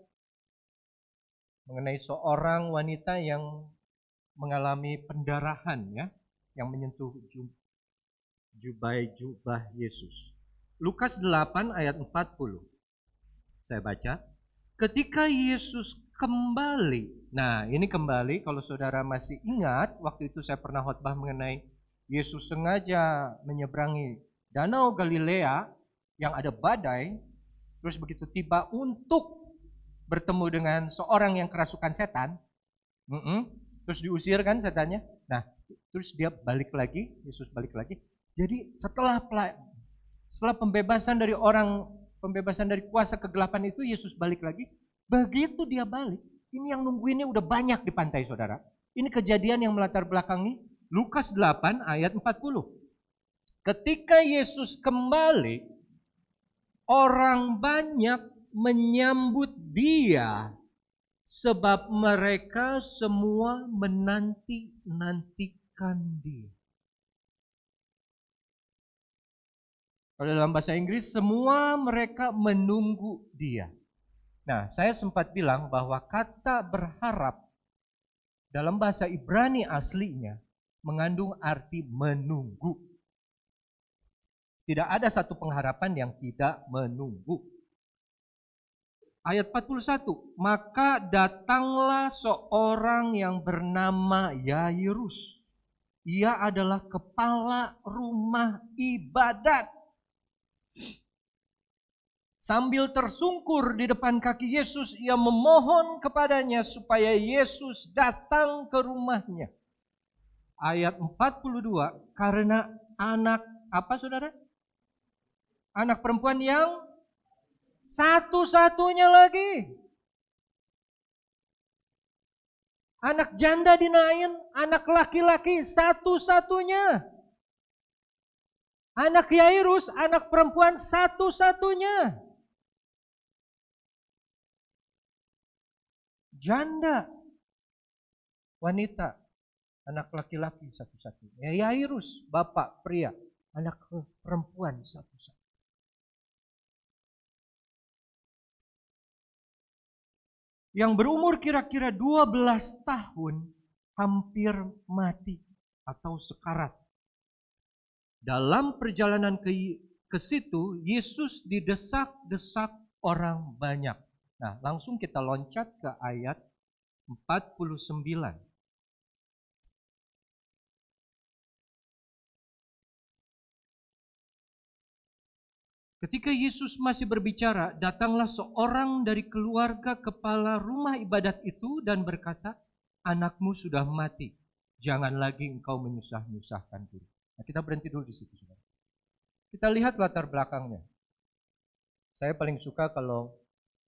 mengenai seorang wanita yang mengalami pendarahan ya, yang menyentuh jubah Yesus. Lukas 8 ayat 40. Saya baca. Ketika Yesus kembali. Nah, ini kembali kalau saudara masih ingat, waktu itu saya pernah khotbah mengenai Yesus sengaja menyeberangi Danau Galilea yang ada badai, terus begitu tiba untuk bertemu dengan seorang yang kerasukan setan, terus diusir kan setannya. Nah, terus dia balik lagi, Yesus balik lagi. Jadi setelah pembebasan dari kuasa kegelapan itu, Yesus balik lagi. Begitu dia balik, ini yang nungguinnya udah banyak di pantai saudara. Ini kejadian yang melatar belakangi Lukas 8 ayat 40. Ketika Yesus kembali, orang banyak menyambut dia sebab mereka semua menanti-nantikan dia. Kalau dalam bahasa Inggris, semua mereka menunggu dia. Nah, saya sempat bilang bahwa kata berharap dalam bahasa Ibrani aslinya mengandung arti menunggu. Tidak ada satu pengharapan yang tidak menunggu. Ayat 41, maka datanglah seorang yang bernama Yairus. Ia adalah kepala rumah ibadat. Sambil tersungkur di depan kaki Yesus, ia memohon kepadanya supaya Yesus datang ke rumahnya. Ayat 42, karena anak, apa saudara? Anak perempuan yang satu-satunya lagi. Anak janda di Nain, anak laki-laki satu-satunya. Anak Yairus, anak perempuan satu-satunya. Janda, wanita, anak laki-laki satu-satunya. Yairus, bapak, pria, anak perempuan satu-satunya. Yang berumur kira-kira 12 tahun, hampir mati atau sekarat. Dalam perjalanan ke situ, Yesus didesak-desak orang banyak. Nah, langsung kita loncat ke ayat 49. Ketika Yesus masih berbicara, datanglah seorang dari keluarga kepala rumah ibadat itu dan berkata, anakmu sudah mati, jangan lagi engkau menyusah-nyusahkan diri. Nah, kita berhenti dulu di situ, saudara. Kita lihat latar belakangnya. Saya paling suka kalau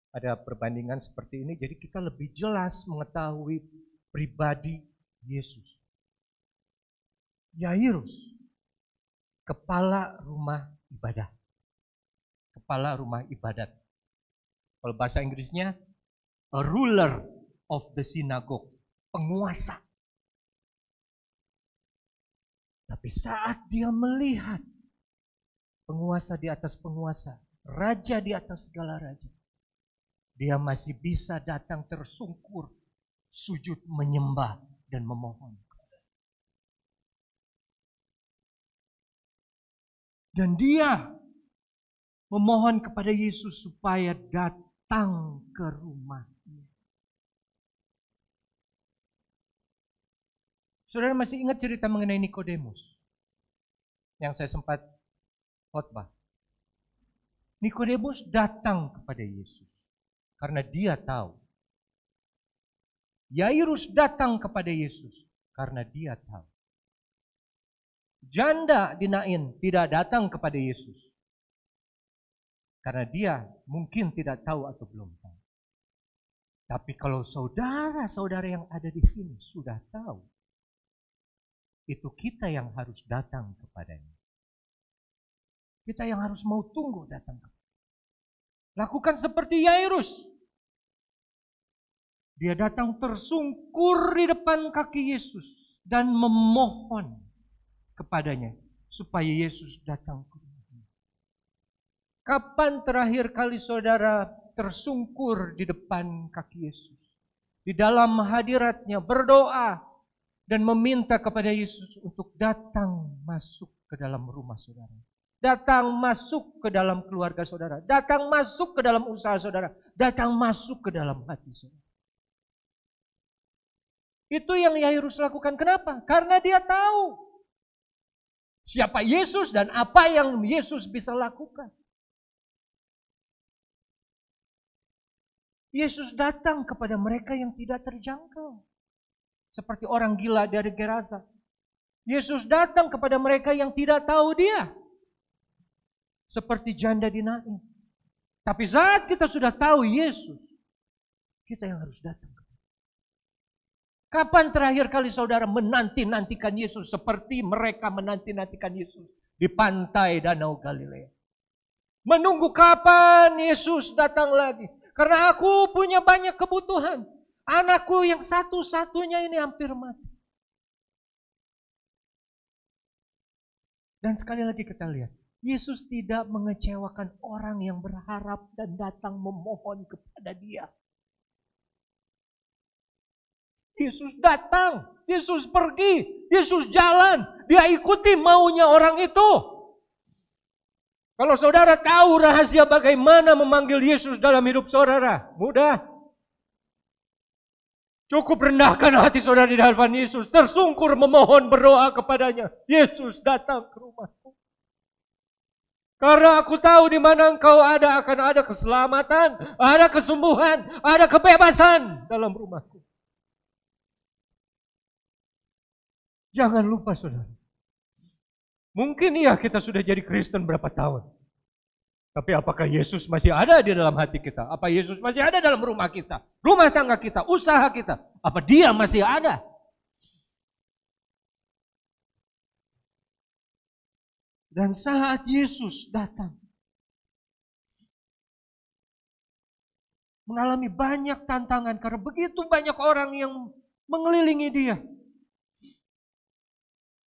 ada perbandingan seperti ini, jadi kita lebih jelas mengetahui pribadi Yesus. Yairus, kepala rumah ibadah. Kepala rumah ibadat. Kalau bahasa Inggrisnya, a ruler of the synagogue. Penguasa. Tapi saat dia melihat penguasa di atas penguasa, raja di atas segala raja, dia masih bisa datang tersungkur, sujud menyembah dan memohon. Dan dia memohon kepada Yesus supaya datang ke rumahnya. Saudara masih ingat cerita mengenai Nikodemus yang saya sempat khotbah. Nikodemus datang kepada Yesus karena dia tahu. Yairus datang kepada Yesus karena dia tahu. Janda di Nain tidak datang kepada Yesus karena dia mungkin tidak tahu atau belum tahu. Tapi kalau saudara-saudara yang ada di sini sudah tahu, itu kita yang harus datang kepadanya. Kita yang harus mau tunggu datang kepadanya. Lakukan seperti Yairus. Dia datang tersungkur di depan kaki Yesus dan memohon kepadanya supaya Yesus datang ke rumahnya. Kapan terakhir kali saudara tersungkur di depan kaki Yesus? Di dalam hadiratnya berdoa dan meminta kepada Yesus untuk datang masuk ke dalam rumah saudara. Datang masuk ke dalam keluarga saudara. Datang masuk ke dalam usaha saudara. Datang masuk ke dalam hati saudara. Itu yang Yairus lakukan. Kenapa? Karena dia tahu siapa Yesus dan apa yang Yesus bisa lakukan. Yesus datang kepada mereka yang tidak terjangkau. Seperti orang gila dari Gerasa. Yesus datang kepada mereka yang tidak tahu dia. Seperti janda di Nain. Tapi saat kita sudah tahu Yesus, kita yang harus datang. Kapan terakhir kali saudara menanti-nantikan Yesus seperti mereka menanti-nantikan Yesus di pantai Danau Galilea? Menunggu kapan Yesus datang lagi. Karena aku punya banyak kebutuhan. Anakku yang satu-satunya ini hampir mati. Dan sekali lagi kita lihat, Yesus tidak mengecewakan orang yang berharap dan datang memohon kepada dia. Yesus datang, Yesus pergi, Yesus jalan. Dia ikuti maunya orang itu. Kalau saudara tahu rahasia bagaimana memanggil Yesus dalam hidup saudara, mudah. Cukup rendahkan hati saudara di hadapan Yesus. Tersungkur memohon berdoa kepadanya. Yesus datang ke rumahku. Karena aku tahu di mana engkau ada, akan ada keselamatan, ada kesembuhan, ada kebebasan dalam rumahku. Jangan lupa saudara. Mungkin iya kita sudah jadi Kristen berapa tahun. Tapi apakah Yesus masih ada di dalam hati kita? Apa Yesus masih ada dalam rumah kita? Rumah tangga kita, usaha kita. Apa dia masih ada? Dan saat Yesus datang, mengalami banyak tantangan karena begitu banyak orang yang mengelilingi dia.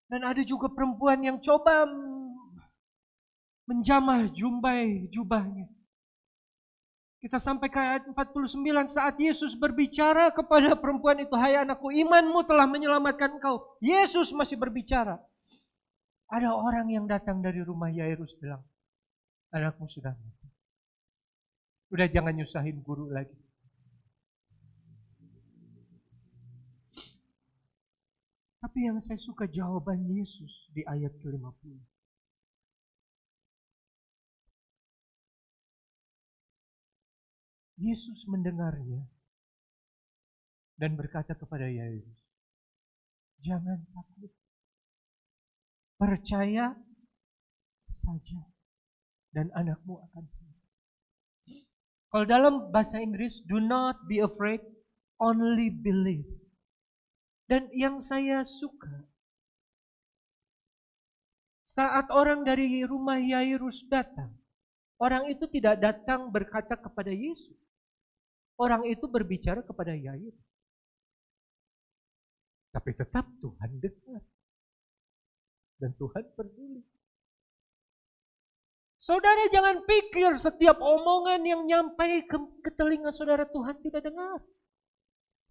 Dan ada juga perempuan yang coba menjamah jubahnya. Kita sampai ke ayat 49 saat Yesus berbicara kepada perempuan itu, "Hai anakku, imanmu telah menyelamatkan engkau." Yesus masih berbicara. Ada orang yang datang dari rumah Yairus bilang, "Anakmu sudah mati. Udah jangan nyusahin guru lagi." Tapi yang saya suka jawaban Yesus di ayat ke-50. Yesus mendengarnya dan berkata kepada Yairus, "Jangan takut. Percaya saja dan anakmu akan sembuh." Kalau dalam bahasa Inggris, do not be afraid, only believe. Dan yang saya suka, saat orang dari rumah Yairus datang, orang itu tidak datang berkata kepada Yesus. Orang itu berbicara kepada Yairus. Tapi tetap Tuhan dengar. Dan Tuhan peduli. Saudara jangan pikir setiap omongan yang nyampai ke telinga saudara Tuhan tidak dengar.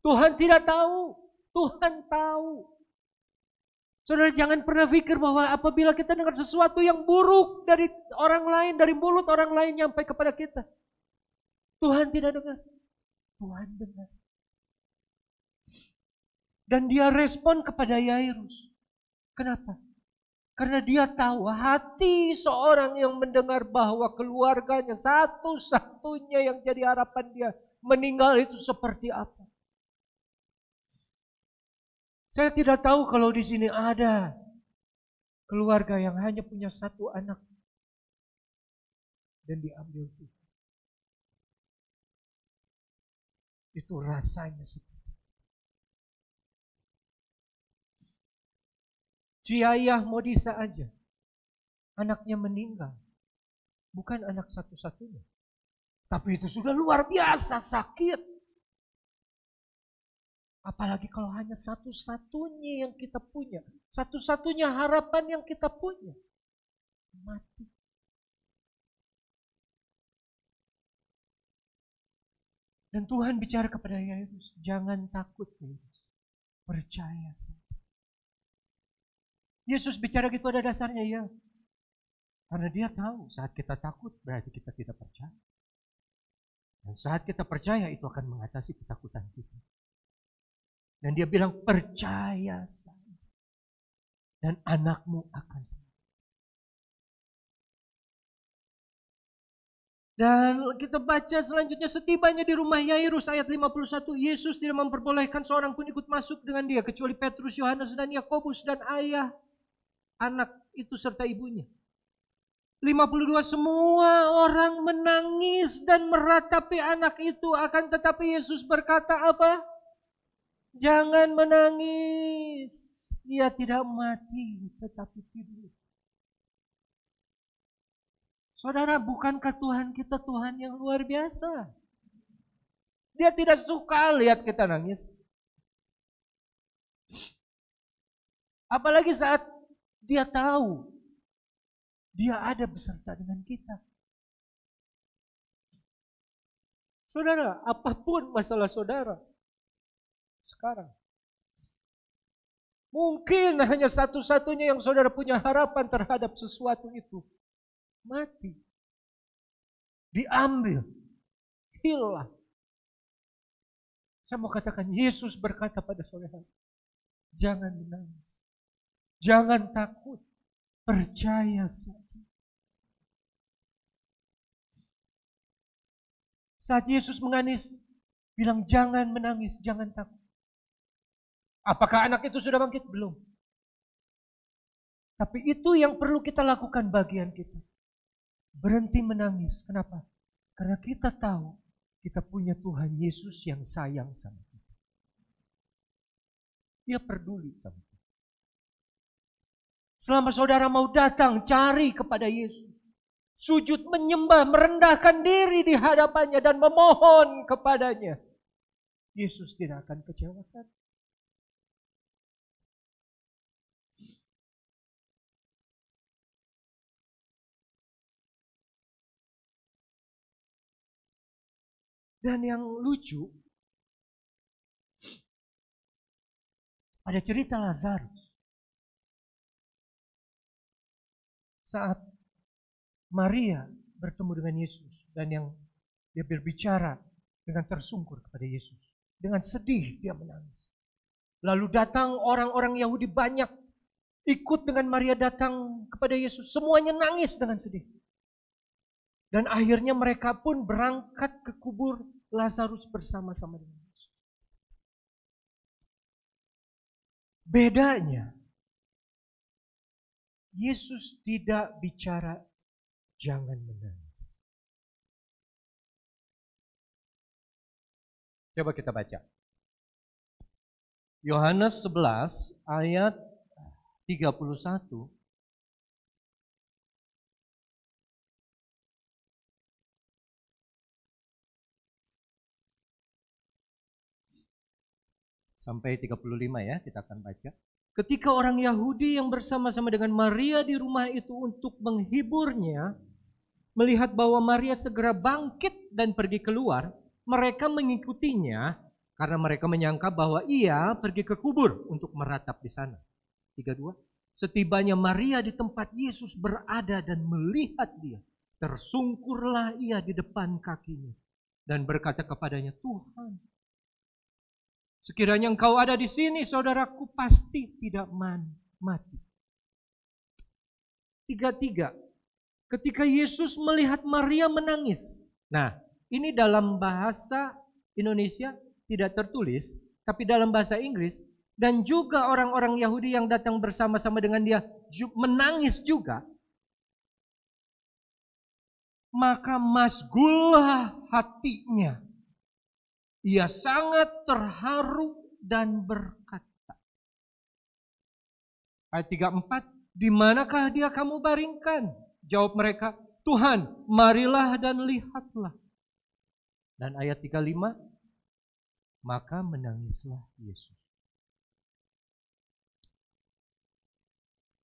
Tuhan tidak tahu. Tuhan tahu. Saudara jangan pernah pikir bahwa apabila kita dengar sesuatu yang buruk dari orang lain, dari mulut orang lain nyampai kepada kita, Tuhan tidak dengar. Tuhan dengar. Dan dia respon kepada Yairus. Kenapa? Karena dia tahu hati seorang yang mendengar bahwa keluarganya satu-satunya yang jadi harapan dia meninggal itu seperti apa. Saya tidak tahu kalau di sini ada keluarga yang hanya punya satu anak dan diambil Tuhan. Itu rasanya seperti si ayah Modisa aja, anaknya meninggal, bukan anak satu-satunya, tapi itu sudah luar biasa sakit. Apalagi kalau hanya satu-satunya yang kita punya. Satu-satunya harapan yang kita punya. Mati. Dan Tuhan bicara kepada Yairus, "Jangan takut Yairus. Percaya saja." Yesus bicara gitu ada dasarnya ya. Karena dia tahu saat kita takut berarti kita tidak percaya. Dan saat kita percaya itu akan mengatasi ketakutan kita. Dan dia bilang, "Percaya saja. Dan anakmu akan sembuh." Dan kita baca selanjutnya, setibanya di rumah Yairus ayat 51, Yesus tidak memperbolehkan seorang pun ikut masuk dengan dia kecuali Petrus, Yohanes dan Yakobus dan ayah anak itu serta ibunya. 52 semua orang menangis dan meratapi anak itu, akan tetapi Yesus berkata apa? "Jangan menangis, dia tidak mati tetapi tidur." Saudara, bukankah Tuhan kita Tuhan yang luar biasa? Dia tidak suka lihat kita nangis. Apalagi saat dia tahu dia ada beserta dengan kita. Saudara, apapun masalah saudara sekarang, Mungkin hanya satu-satunya yang saudara punya harapan terhadap sesuatu itu. Mati. Diambil. Hilang. Saya mau katakan, Yesus berkata pada saudara, jangan menangis. Jangan takut. Percaya saja. Saat Yesus menangis, bilang jangan menangis, jangan takut. Apakah anak itu sudah bangkit? Belum. Tapi itu yang perlu kita lakukan bagian kita. Berhenti menangis. Kenapa? Karena kita tahu kita punya Tuhan Yesus yang sayang sama kita. Dia peduli sama kita. Selama saudara mau datang cari kepada Yesus, sujud menyembah, merendahkan diri di hadapannya dan memohon kepadanya, Yesus tidak akan kecewakan. Dan yang lucu, ada cerita Lazarus. Saat Maria bertemu dengan Yesus dan yang dia berbicara dengan tersungkur kepada Yesus. Dengan sedih dia menangis. Lalu datang orang-orang Yahudi banyak ikut dengan Maria datang kepada Yesus. Semuanya nangis dengan sedih. Dan akhirnya mereka pun berangkat ke kubur Lazarus bersama-sama dengan Yesus. Bedanya, Yesus tidak bicara jangan menangis. Coba kita baca. Yohanes 11 ayat 31. Sampai 35 ya, kita akan baca. Ketika orang Yahudi yang bersama-sama dengan Maria di rumah itu untuk menghiburnya, melihat bahwa Maria segera bangkit dan pergi keluar, mereka mengikutinya karena mereka menyangka bahwa ia pergi ke kubur untuk meratap di sana. 32. Setibanya Maria di tempat Yesus berada dan melihat dia, tersungkurlah ia di depan kakinya dan berkata kepadanya, Tuhan, sekiranya engkau ada di sini, saudaraku pasti tidak mati. 33. Ketika Yesus melihat Maria menangis. Nah, ini dalam bahasa Indonesia tidak tertulis, tapi dalam bahasa Inggris, dan juga orang-orang Yahudi yang datang bersama-sama dengan dia menangis juga. Maka masgullah hatinya. Ia sangat terharu dan berkata. Ayat 34, di manakah dia kamu baringkan? Jawab mereka, Tuhan, marilah dan lihatlah. Dan ayat 35, maka menangislah Yesus.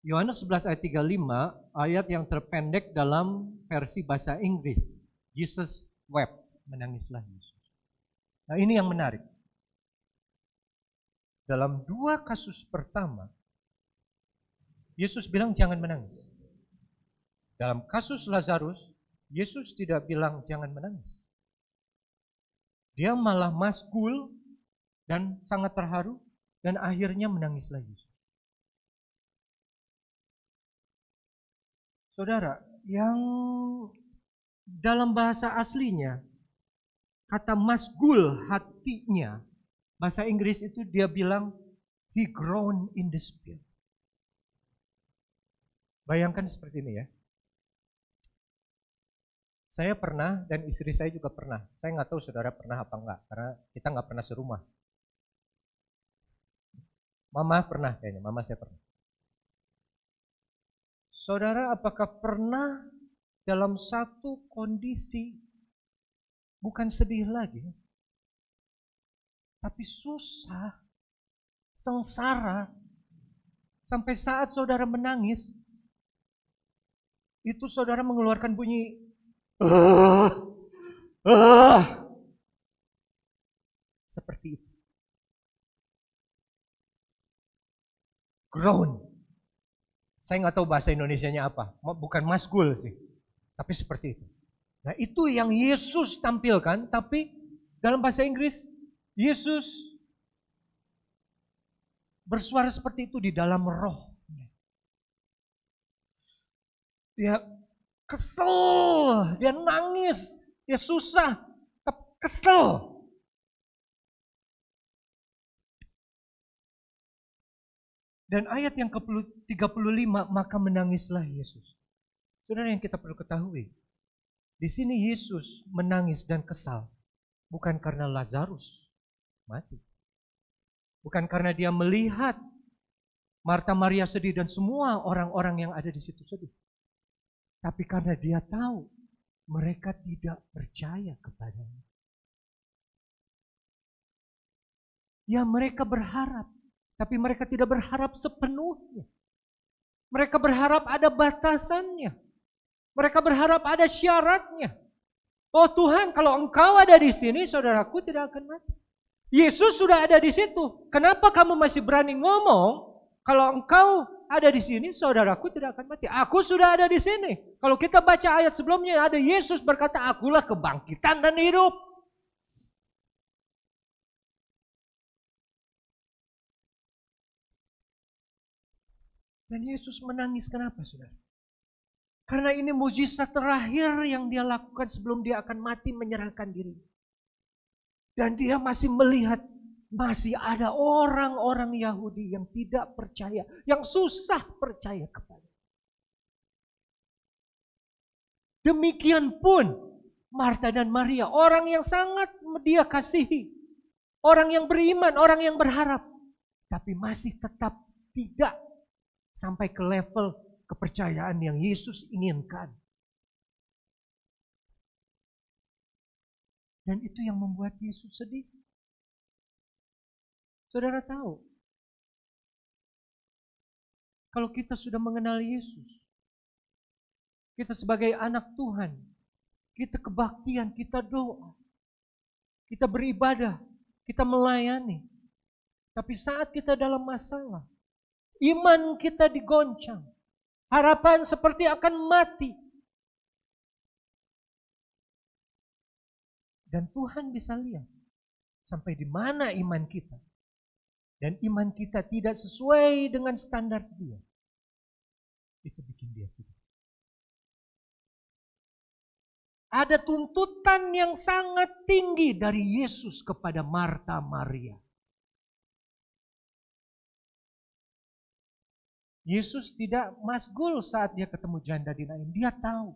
Yohanes 11 ayat 35, ayat yang terpendek dalam versi bahasa Inggris. Jesus wept, menangislah Yesus. Nah ini yang menarik. Dalam dua kasus pertama, Yesus bilang jangan menangis. Dalam kasus Lazarus, Yesus tidak bilang jangan menangis. Dia malah masgul dan sangat terharu dan akhirnya menangislah Yesus. Saudara, yang dalam bahasa aslinya, kata masgul hatinya, bahasa Inggris itu dia bilang, he groaned in the spirit. Bayangkan seperti ini ya. Saya pernah dan istri saya juga pernah. Saya nggak tahu saudara pernah apa enggak, karena kita nggak pernah serumah. Mama pernah kayaknya, mama saya pernah. Saudara apakah pernah dalam satu kondisi bukan sedih lagi, tapi susah, sengsara, sampai saat saudara menangis, itu saudara mengeluarkan bunyi seperti itu. groan. Saya nggak tahu bahasa Indonesianya apa. Bukan masgul sih. Tapi seperti itu. Nah itu yang Yesus tampilkan. Tapi dalam bahasa Inggris, Yesus bersuara seperti itu di dalam roh. Dia kesel, dia nangis, dia susah, kesel. Dan ayat yang ke-35, maka menangislah Yesus. Saudara, yang kita perlu ketahui, di sini Yesus menangis dan kesal, bukan karena Lazarus mati. Bukan karena dia melihat Marta, Maria sedih dan semua orang-orang yang ada di situ sedih. Tapi karena dia tahu mereka tidak percaya kepadanya. Ya mereka berharap, tapi mereka tidak berharap sepenuhnya. Mereka berharap ada batasannya. Mereka berharap ada syaratnya. Oh Tuhan, kalau Engkau ada di sini, saudaraku tidak akan mati. Yesus sudah ada di situ. Kenapa kamu masih berani ngomong? Kalau Engkau ada di sini, saudaraku tidak akan mati. Aku sudah ada di sini. Kalau kita baca ayat sebelumnya, ada Yesus berkata, akulah kebangkitan dan hidup. Dan Yesus menangis, kenapa saudara? Karena ini mujizat terakhir yang dia lakukan sebelum dia akan mati menyerahkan diri. Dan dia masih melihat, masih ada orang-orang Yahudi yang tidak percaya, yang susah percaya kepada. Demikian pun Marta dan Maria, orang yang sangat dia kasihi, orang yang beriman, orang yang berharap, tapi masih tetap tidak sampai ke level kepercayaan yang Yesus inginkan. Dan itu yang membuat Yesus sedih. Saudara tahu, kalau kita sudah mengenal Yesus, kita sebagai anak Tuhan, kita kebaktian, kita doa, kita beribadah, kita melayani. Tapi saat kita dalam masalah, iman kita digoncang, harapan seperti akan mati. Dan Tuhan bisa lihat sampai di mana iman kita. Dan iman kita tidak sesuai dengan standar dia. Itu bikin dia sedih. Ada tuntutan yang sangat tinggi dari Yesus kepada Marta Maria. Yesus tidak masgul saat dia ketemu janda di Nain. Dia tahu.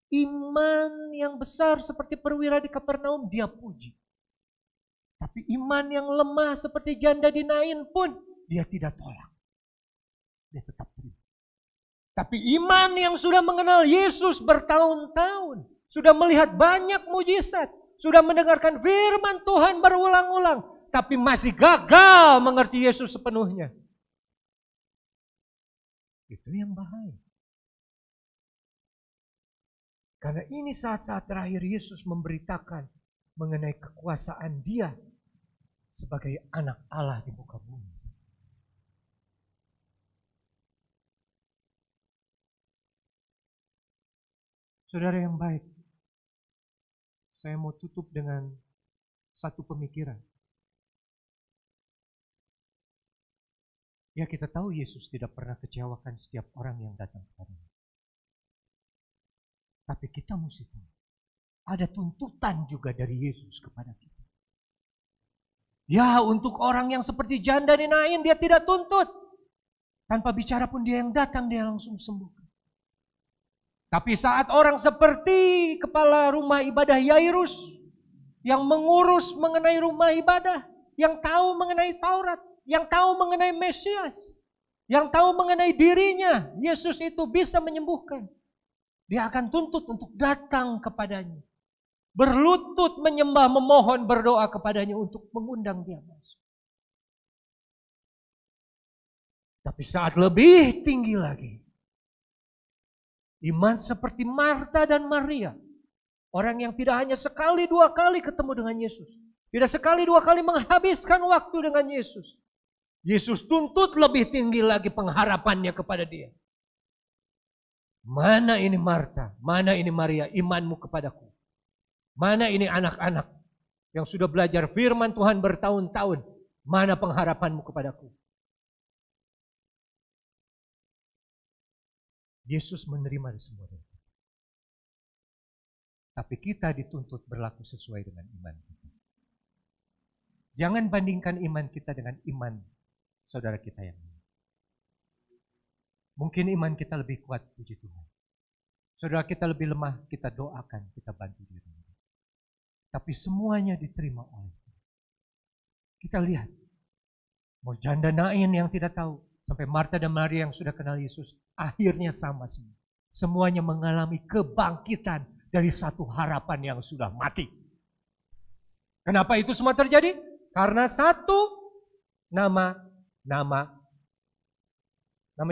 Iman yang besar seperti perwira di Kapernaum dia puji. Tapi iman yang lemah seperti janda di Nain pun dia tidak tolak. Dia tetap terima. Tapi iman yang sudah mengenal Yesus bertahun-tahun, sudah melihat banyak mujizat, sudah mendengarkan firman Tuhan berulang-ulang, tapi masih gagal mengerti Yesus sepenuhnya. Itu yang bahaya. Karena ini saat-saat terakhir Yesus memberitakan mengenai kekuasaan dia sebagai anak Allah di muka bumi. Saudara yang baik, saya mau tutup dengan satu pemikiran. Ya kita tahu Yesus tidak pernah kecewakan setiap orang yang datang kepadanya. Tapi kita mesti tahu, ada tuntutan juga dari Yesus kepada kita. Ya untuk orang yang seperti janda di Nain dia tidak tuntut. Tanpa bicara pun dia yang datang, dia langsung sembuhkan. Tapi saat orang seperti kepala rumah ibadah Yairus, yang mengurus mengenai rumah ibadah, yang tahu mengenai Taurat, yang tahu mengenai Mesias, yang tahu mengenai dirinya, Yesus itu bisa menyembuhkan. Dia akan tuntut untuk datang kepadanya. Berlutut menyembah, memohon, berdoa kepadanya untuk mengundang dia masuk. Tapi saat lebih tinggi lagi, iman seperti Marta dan Maria. Orang yang tidak hanya sekali dua kali ketemu dengan Yesus. Tidak sekali dua kali menghabiskan waktu dengan Yesus. Yesus tuntut lebih tinggi lagi pengharapannya kepada dia. Mana ini Marta, mana ini Maria, imanmu kepadaku. Mana ini anak-anak yang sudah belajar firman Tuhan bertahun-tahun, mana pengharapanmu kepadaku. Yesus menerima semua itu. Tapi kita dituntut berlaku sesuai dengan iman kita. Jangan bandingkan iman kita dengan iman saudara kita yang lain. Mungkin iman kita lebih kuat, puji Tuhan. Saudara kita lebih lemah, kita doakan, kita bantu dia. Tapi semuanya diterima oleh Tuhan. Kita lihat, mau janda Nain yang tidak tahu, sampai Marta dan Maria yang sudah kenal Yesus, akhirnya sama semua. Semuanya mengalami kebangkitan dari satu harapan yang sudah mati. Kenapa itu semua terjadi? Karena satu nama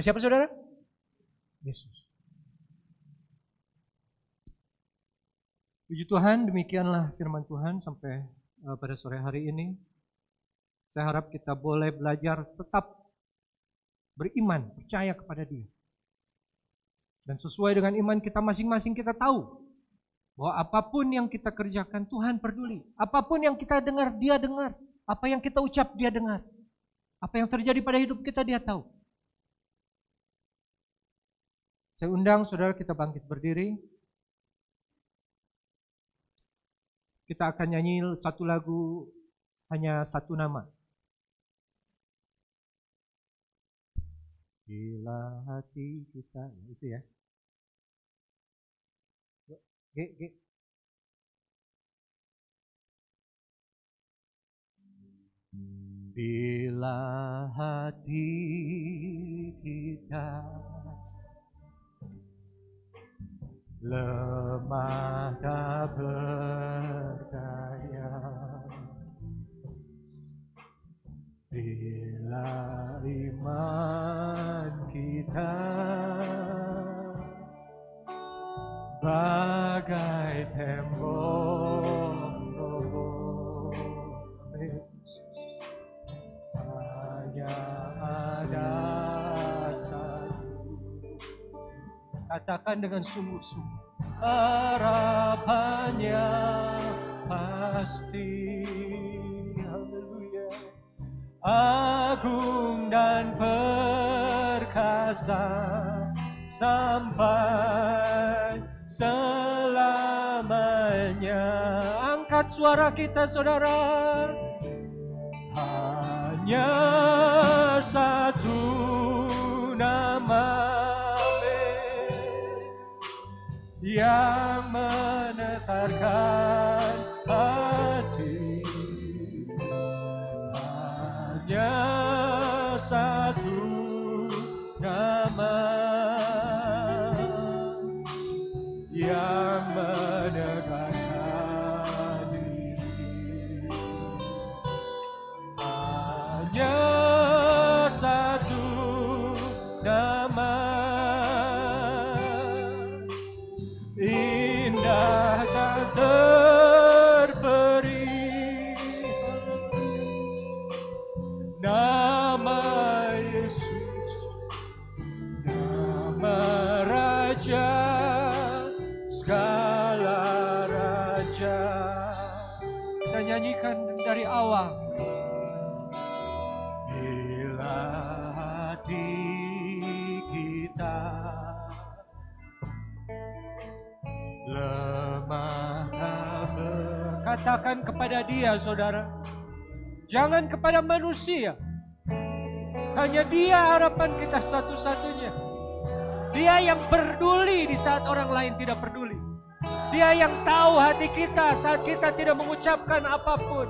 siapa saudara? Yesus. Puji Tuhan, demikianlah firman Tuhan sampai pada sore hari ini. Saya harap kita boleh belajar tetap beriman, percaya kepada Dia. Dan sesuai dengan iman kita masing-masing kita tahu bahwa apapun yang kita kerjakan Tuhan peduli. Apapun yang kita dengar Dia dengar. Apa yang kita ucap Dia dengar. Apa yang terjadi pada hidup kita Dia tahu. Saya undang saudara kita bangkit berdiri. Kita akan nyanyi satu lagu, hanya satu nama. Bila hati kita, itu ya. G. Bila hati kita lemah tak berdaya, bila iman kita bagai tembok roboh, hanya ada satu. Katakan dengan sungguh-sungguh, harapannya pasti, haleluya, agung dan perkasa sampai selamanya. Angkat suara kita saudara. Hanya satu nama yang menetarkan hati. Hanya satu nama yang menegarkan hati. Hanya satu nama, indah tak terperi, nama Yesus, nama Raja segala raja. Kita nyanyikan dari awal. Bila hati kita lemah, katakan kepada Dia saudara, jangan kepada manusia. Hanya Dia harapan kita satu-satunya. Dia yang peduli di saat orang lain tidak peduli. Dia yang tahu hati kita saat kita tidak mengucapkan apapun.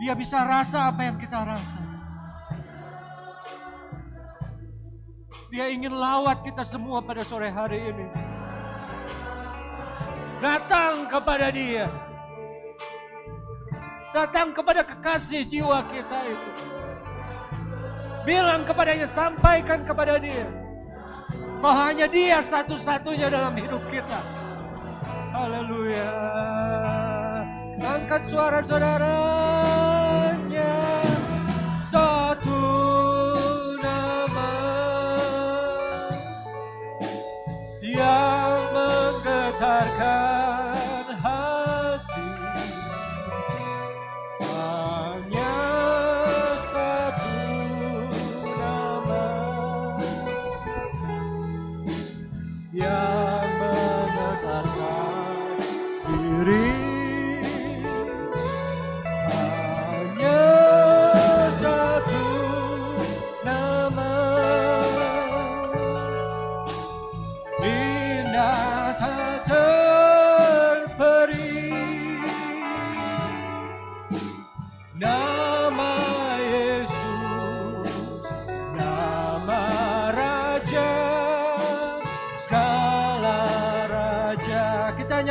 Dia bisa rasa apa yang kita rasa. Dia ingin lawat kita semua pada sore hari ini. Datang kepada Dia. Datang kepada kekasih jiwa kita itu. Bilang kepadanya, sampaikan kepada Dia bahwa hanya Dia satu-satunya dalam hidup kita. Haleluya. Angkat suara saudaranya.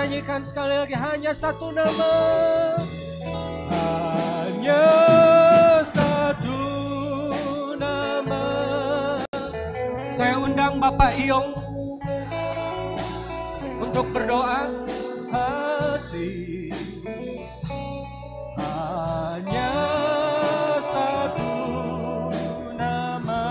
nyanyikan sekali lagi, hanya satu nama. Hanya satu nama. Saya undang Bapak Iong untuk berdoa. Hati hanya satu nama.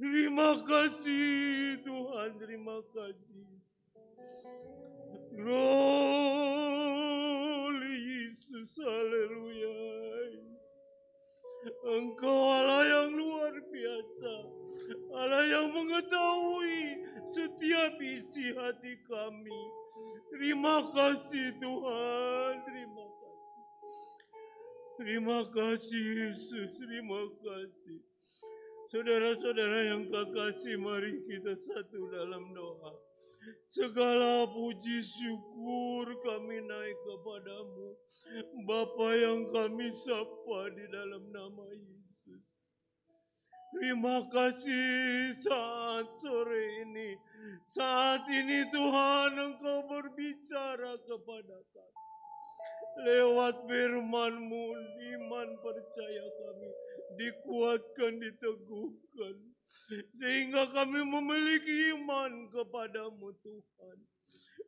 Terima kasih Tuhan, terima kasih. Glory Yesus, haleluya. Engkau Allah yang luar biasa, Allah yang mengetahui setiap isi hati kami. Terima kasih Tuhan, terima kasih. Terima kasih Yesus, terima kasih. Saudara-saudara yang kekasih, mari kita satu dalam doa. Segala puji syukur kami naik kepadamu, Bapa yang kami sapa di dalam nama Yesus. Terima kasih saat sore ini. Saat ini Tuhan Engkau berbicara kepada kami. Lewat firman-Mu, iman percaya kami dikuatkan, diteguhkan. Sehingga kami memiliki iman kepadamu Tuhan.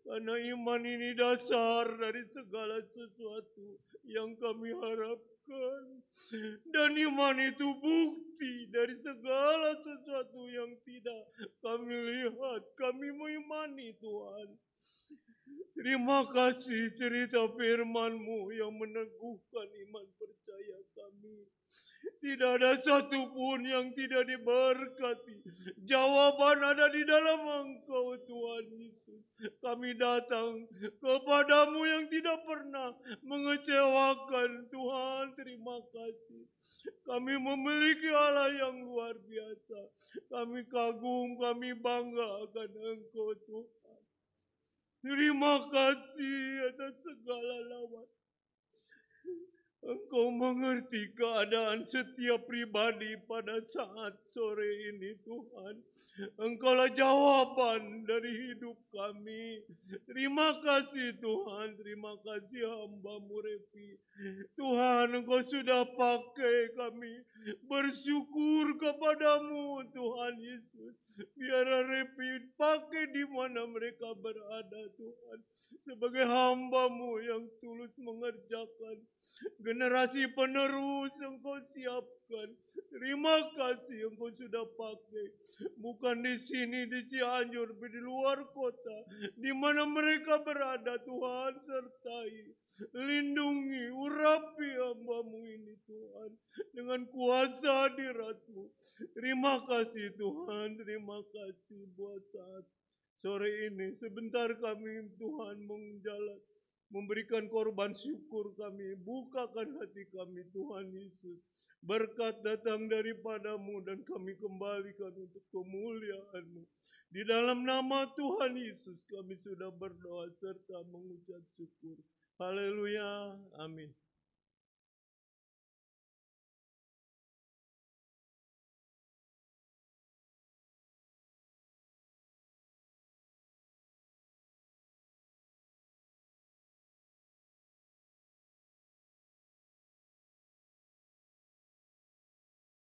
Karena iman ini dasar dari segala sesuatu yang kami harapkan. Dan iman itu bukti dari segala sesuatu yang tidak kami lihat. Kami mengimani Tuhan. Terima kasih cerita firman-Mu yang meneguhkan iman percaya kami. Tidak ada satupun yang tidak diberkati. Jawaban ada di dalam Engkau Tuhan Yesus. Kami datang kepadamu yang tidak pernah mengecewakan Tuhan. Terima kasih. Kami memiliki Allah yang luar biasa. Kami kagum, kami bangga akan Engkau Tuhan. Terima kasih atas segala lawat. Engkau mengerti keadaan setiap pribadi pada saat sore ini Tuhan. Engkaulah jawaban dari hidup kami. Terima kasih Tuhan, terima kasih hamba-Mu Repi. Tuhan, Engkau sudah pakai kami. Bersyukur kepadamu Tuhan Yesus. Biar Repi pakai di mana mereka berada Tuhan. Sebagai hamba-Mu yang tulus mengerjakan. Generasi penerus Engkau siapkan. Terima kasih Engkau sudah pakai. Bukan di sini di Cianjur, tapi di luar kota. Di mana mereka berada Tuhan, sertai. Lindungi, urapi hamba-Mu ini Tuhan. Dengan kuasa hadirat-Mu. Terima kasih Tuhan, terima kasih buat saat sore ini. Sebentar kami Tuhan menjalan. Memberikan korban syukur kami. Bukakan hati kami Tuhan Yesus. Berkat datang daripada-Mu dan kami kembalikan untuk kemuliaan-Mu. Di dalam nama Tuhan Yesus kami sudah berdoa serta mengucap syukur. Haleluya. Amin.